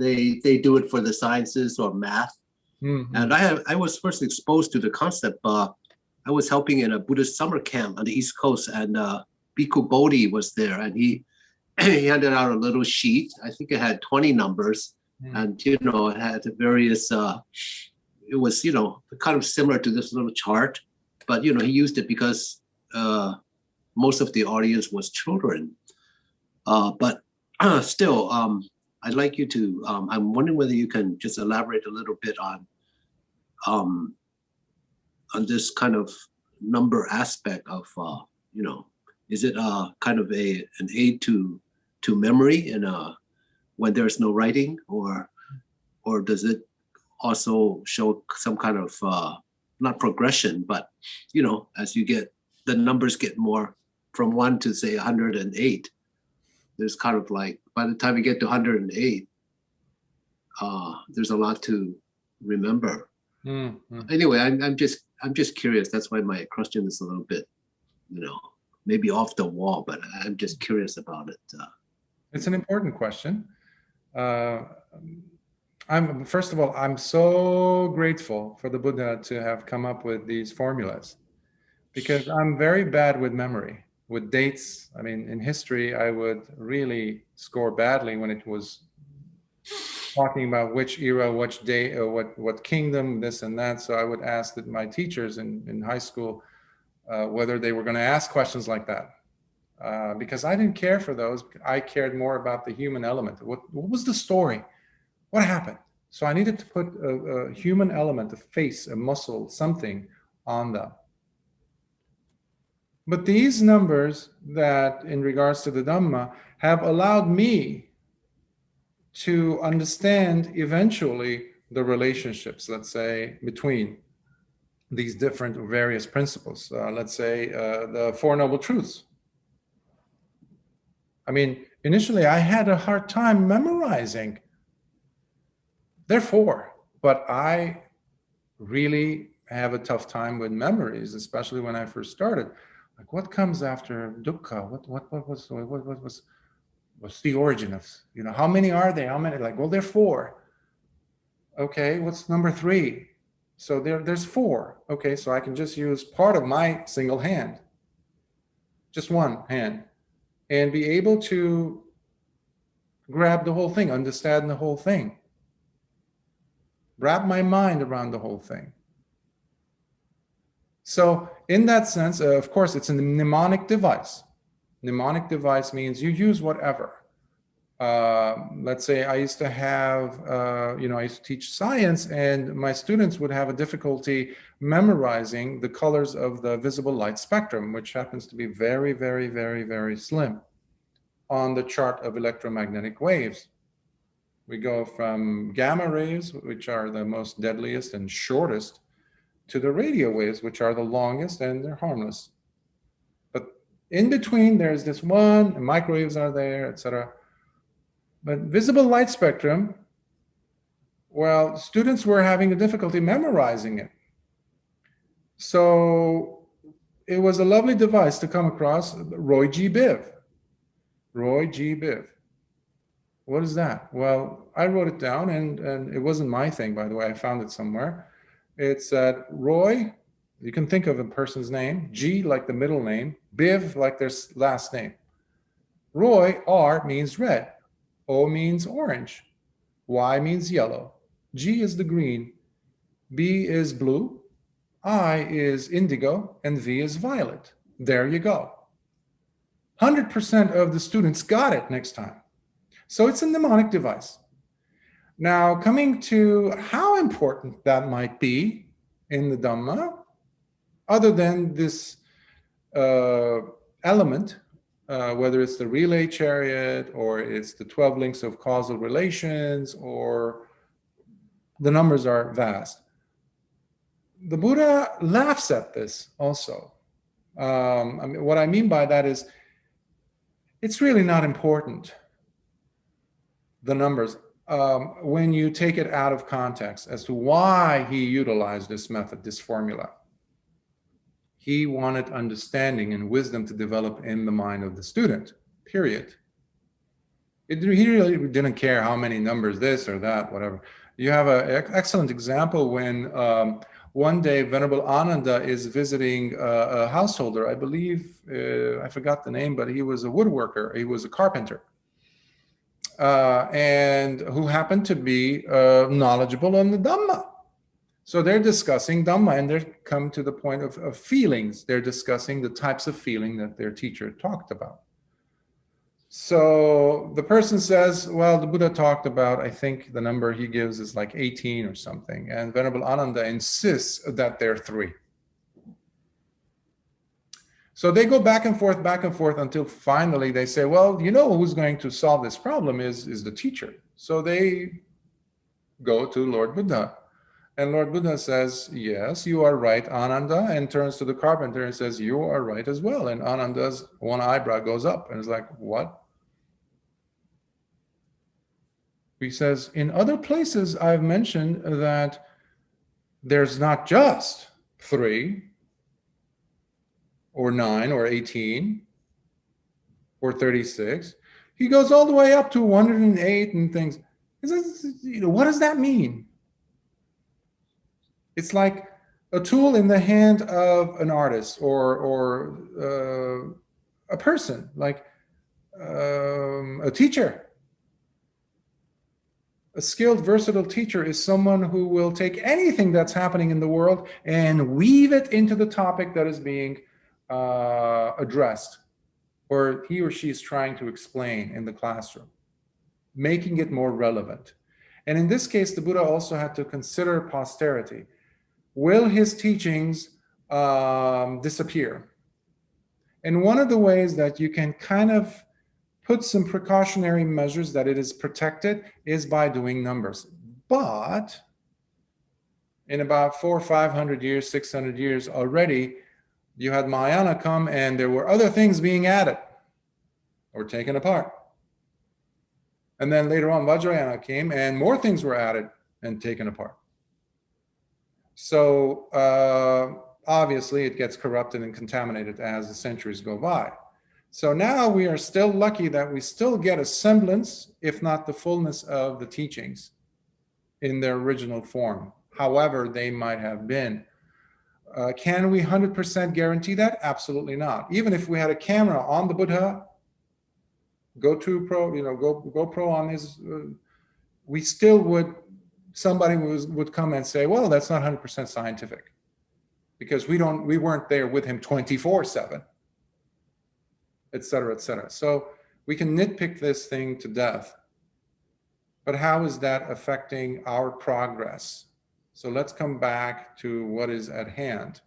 They do it for the sciences or math. Mm-hmm. And I was first exposed to the concept. I was helping in a Buddhist summer camp on the East Coast, and Bhikkhu Bodhi was there, and he handed out a little sheet. I think it had 20 numbers, and it had various. It was kind of similar to this little chart, but he used it because most of the audience was children. But still, I'd like you to. I'm wondering whether you can just elaborate a little bit on this kind of number aspect of, is it kind of an aid to memory and when there's no writing, or does it also show some kind of not progression, but as you get the numbers get more from 1 to say 108, there's kind of like by the time you get to 108, there's a lot to remember. Mm-hmm. Anyway, I'm just curious. That's why my question is a little bit, maybe off the wall, but I'm just curious about it. It's an important question. First of all, I'm so grateful for the Buddha to have come up with these formulas, because I'm very bad with memory, with dates. I mean, in history, I would really score badly when it was talking about which era, which day, what kingdom, this and that. So I would ask my teachers in high school whether they were going to ask questions like that, because I didn't care for those. I cared more about the human element. What was the story? What happened? So I needed to put a human element, a face, a muscle, something on them. But these numbers that, in regards to the Dhamma, have allowed me to understand eventually the relationships, let's say, between these different various principles. Let's say the Four Noble Truths. I mean, initially I had a hard time memorizing. Therefore, but I really have a tough time with memories, especially when I first started. Like, what comes after dukkha? What's the origin of, how many are they? How many? Like, well, there are 4. Okay, what's number 3? So there's 4. Okay, so I can just use part of my single hand, just one hand, and be able to grab the whole thing, understand the whole thing, wrap my mind around the whole thing. So in that sense, of course, it's a mnemonic device. Mnemonic device means you use whatever. Let's say I used to have, I used to teach science, and my students would have a difficulty memorizing the colors of the visible light spectrum, which happens to be very, very, very, very slim on the chart of electromagnetic waves. We go from gamma rays, which are the most deadliest and shortest, to the radio waves, which are the longest and they're harmless. But in between, there's this one, and microwaves are there, etc. But visible light spectrum, well, students were having a difficulty memorizing it. So it was a lovely device to come across, Roy G. Biv. Roy G. Biv. What is that? Well, I wrote it down, and it wasn't my thing, by the way. I found it somewhere. It said, Roy, you can think of a person's name, G like the middle name, Biv like their last name. Roy, R means red, O means orange, Y means yellow, G is the green, B is blue, I is indigo, and V is violet. There you go. 100% of the students got it next time. So it's a mnemonic device. Now, coming to how important that might be in the Dhamma, other than this element, whether it's the relay chariot or it's the 12 links of causal relations, or the numbers are vast. The Buddha laughs at this also. I mean, what I mean by that is, it's really not important, the numbers, when you take it out of context as to why he utilized this method, this formula. He wanted understanding and wisdom to develop in the mind of the student, period. He really didn't care how many numbers, this or that, whatever. You have an excellent example when one day Venerable Ananda is visiting a householder, I believe, I forgot the name, but he was a woodworker, he was a carpenter, and who happened to be knowledgeable on the Dhamma. So they're discussing Dhamma, and they come to the point of feelings. They're discussing the types of feeling that their teacher talked about. So the person says, well, the Buddha talked about, I think the number he gives is like 18 or something. And Venerable Ananda insists that they're 3. So they go back and forth until finally they say, well, you know who's going to solve this problem is the teacher. So they go to Lord Buddha. And Lord Buddha says, yes, you are right, Ananda, and turns to the carpenter and says, you are right as well. And Ananda's one eyebrow goes up and is like, what? He says, in other places, I've mentioned that there's not just 3 or 9 or 18 or 36. He goes all the way up to 108 and things. He says, what does that mean? It's like a tool in the hand of an artist or a person, like a teacher. A skilled, versatile teacher is someone who will take anything that's happening in the world and weave it into the topic that is being addressed, or he or she is trying to explain in the classroom, making it more relevant. And in this case, the Buddha also had to consider posterity. Will his teachings disappear? And one of the ways that you can kind of put some precautionary measures that it is protected is by doing numbers. But in about 400 or 500 years, 600 years already, you had Mahayana come and there were other things being added or taken apart. And then later on, Vajrayana came and more things were added and taken apart. So obviously it gets corrupted and contaminated as the centuries go by. So now we are still lucky that we still get a semblance, if not the fullness of the teachings in their original form, however they might have been. Can we 100% guarantee that? Absolutely not. Even if we had a camera on the Buddha, GoPro on his, we still would, somebody would come and say, well, that's not 100% scientific because we weren't there with him 24/7. Et cetera, et cetera. So we can nitpick this thing to death, but how is that affecting our progress? So let's come back to what is at hand.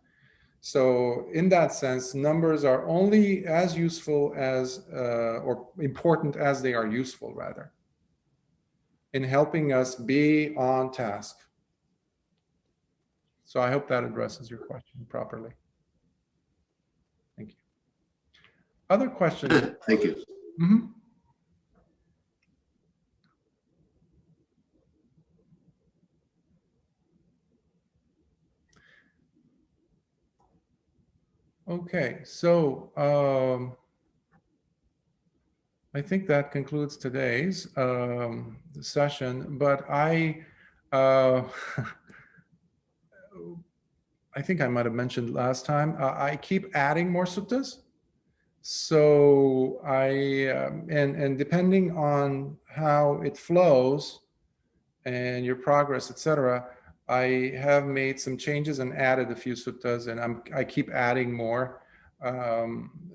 So in that sense, numbers are only as useful as, or important as they are useful, rather, in helping us be on task. So I hope that addresses your question properly. Thank you. Other questions? Thank you. Mm-hmm. Okay, so I think that concludes today's session, but I think I might have mentioned last time, I keep adding more suttas. So and depending on how it flows and your progress, etc., I have made some changes and added a few suttas, and I keep adding more.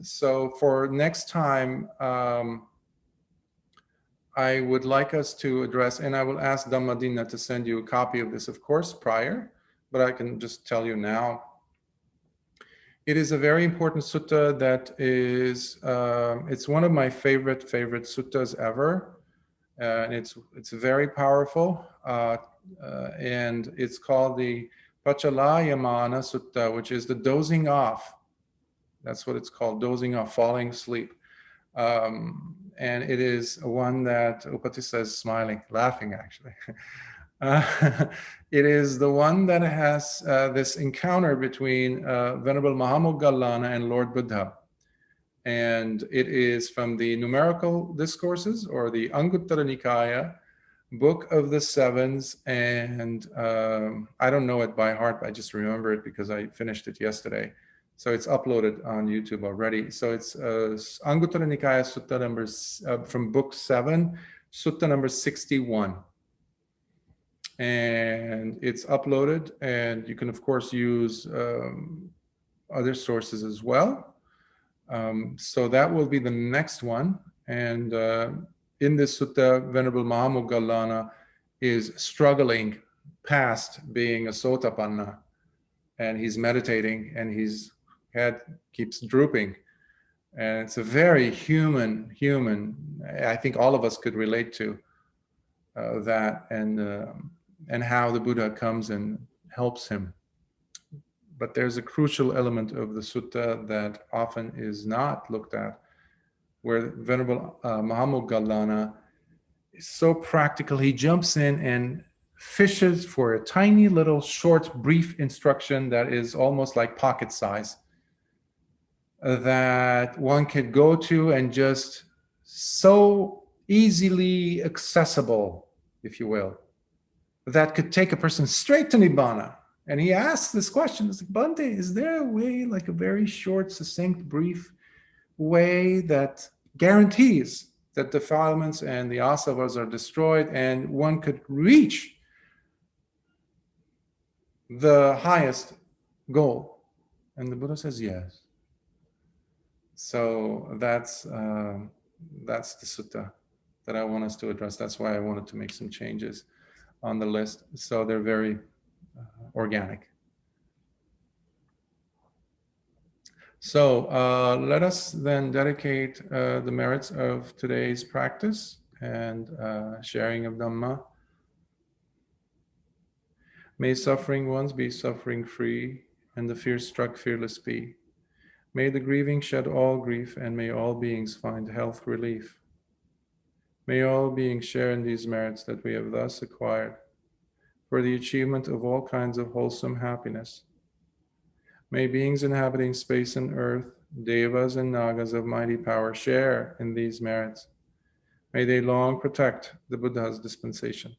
So for next time, I would like us to address, and I will ask Dhammadina to send you a copy of this, of course, prior, but I can just tell you now. It is a very important sutta that is, it's one of my favorite suttas ever. And it's very powerful. And it's called the Pachalayamana Sutta, which is the dozing off. That's what it's called, dozing off, falling asleep. And it is one that Upatissa is smiling, laughing actually. It is the one that has this encounter between Venerable Mahamoggallana and Lord Buddha. And it is from the numerical discourses, or the Anguttara Nikāya, Book of the Sevens. And I don't know it by heart, but I just remember it because I finished it yesterday. So it's uploaded on YouTube already. So it's Anguttara Nikāya Sutta numbers from Book 7, Sutta number 61. And it's uploaded, and you can of course use other sources as well. So that will be the next one. And in this sutta, Venerable Mahamoggallana is struggling past being a sotapanna, and he's meditating, and his head keeps drooping. And it's a very human, I think all of us could relate to that, and how the Buddha comes and helps him. But there's a crucial element of the sutta that often is not looked at, where Venerable Mahamoggallana is so practical. He jumps in and fishes for a tiny little short, brief instruction that is almost like pocket size, that one could go to and just so easily accessible, if you will, that could take a person straight to Nibbāna. And he asks this question, it's like, Bhante, is there a way, like a very short, succinct, brief way that guarantees that defilements and the asavas are destroyed and one could reach the highest goal? And the Buddha says yes. So that's the sutta that I want us to address. That's why I wanted to make some changes on the list. So they're very organic. So let us then dedicate the merits of today's practice and sharing of Dhamma. May suffering ones be suffering free, and the fear-struck fearless be. May the grieving shed all grief, and may all beings find health relief. May all beings share in these merits that we have thus acquired, for the achievement of all kinds of wholesome happiness. May beings inhabiting space and earth, devas and nagas of mighty power, share in these merits. May they long protect the Buddha's dispensation.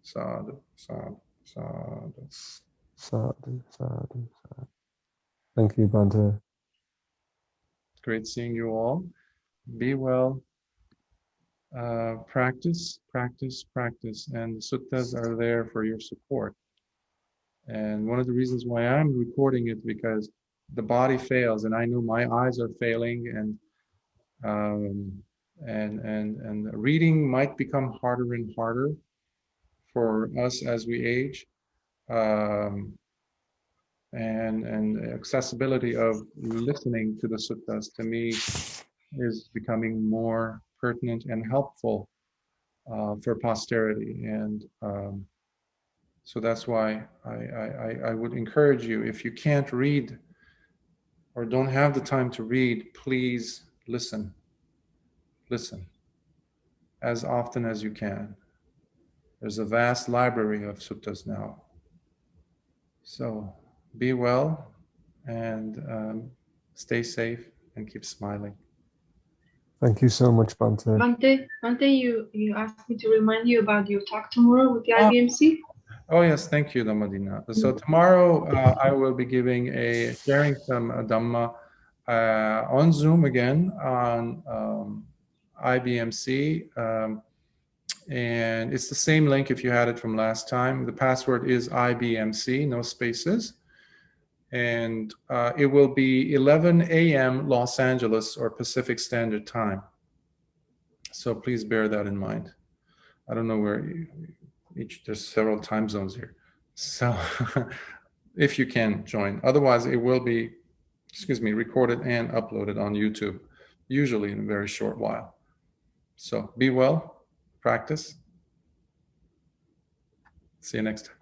Sadhu, sadhu, sadhu. Sadhu, sadhu, sadhu. Thank you, Bhante. Great seeing you all. Be well. Practice, practice, practice. And the suttas are there for your support. And one of the reasons why I'm recording it, because the body fails, and I know my eyes are failing, and reading might become harder and harder for us as we age. And accessibility of listening to the suttas, to me, is becoming more pertinent and helpful for posterity. And so that's why I would encourage you, if you can't read or don't have the time to read, please listen. Listen as often as you can. There's a vast library of suttas now. So be well and stay safe and keep smiling. Thank you so much, Bhante. Bhante, you asked me to remind you about your talk tomorrow with the IBMC. Oh yes, thank you, Dhammadina. So tomorrow I will be sharing some Dhamma on Zoom again on IBMC, and it's the same link if you had it from last time. The password is IBMC, no spaces, and it will be 11 a.m. Los Angeles or Pacific Standard Time. So please bear that in mind. I don't know where there's several time zones here. So if you can join, otherwise it will be recorded and uploaded on YouTube, usually in a very short while. So be well, practice. See you next time.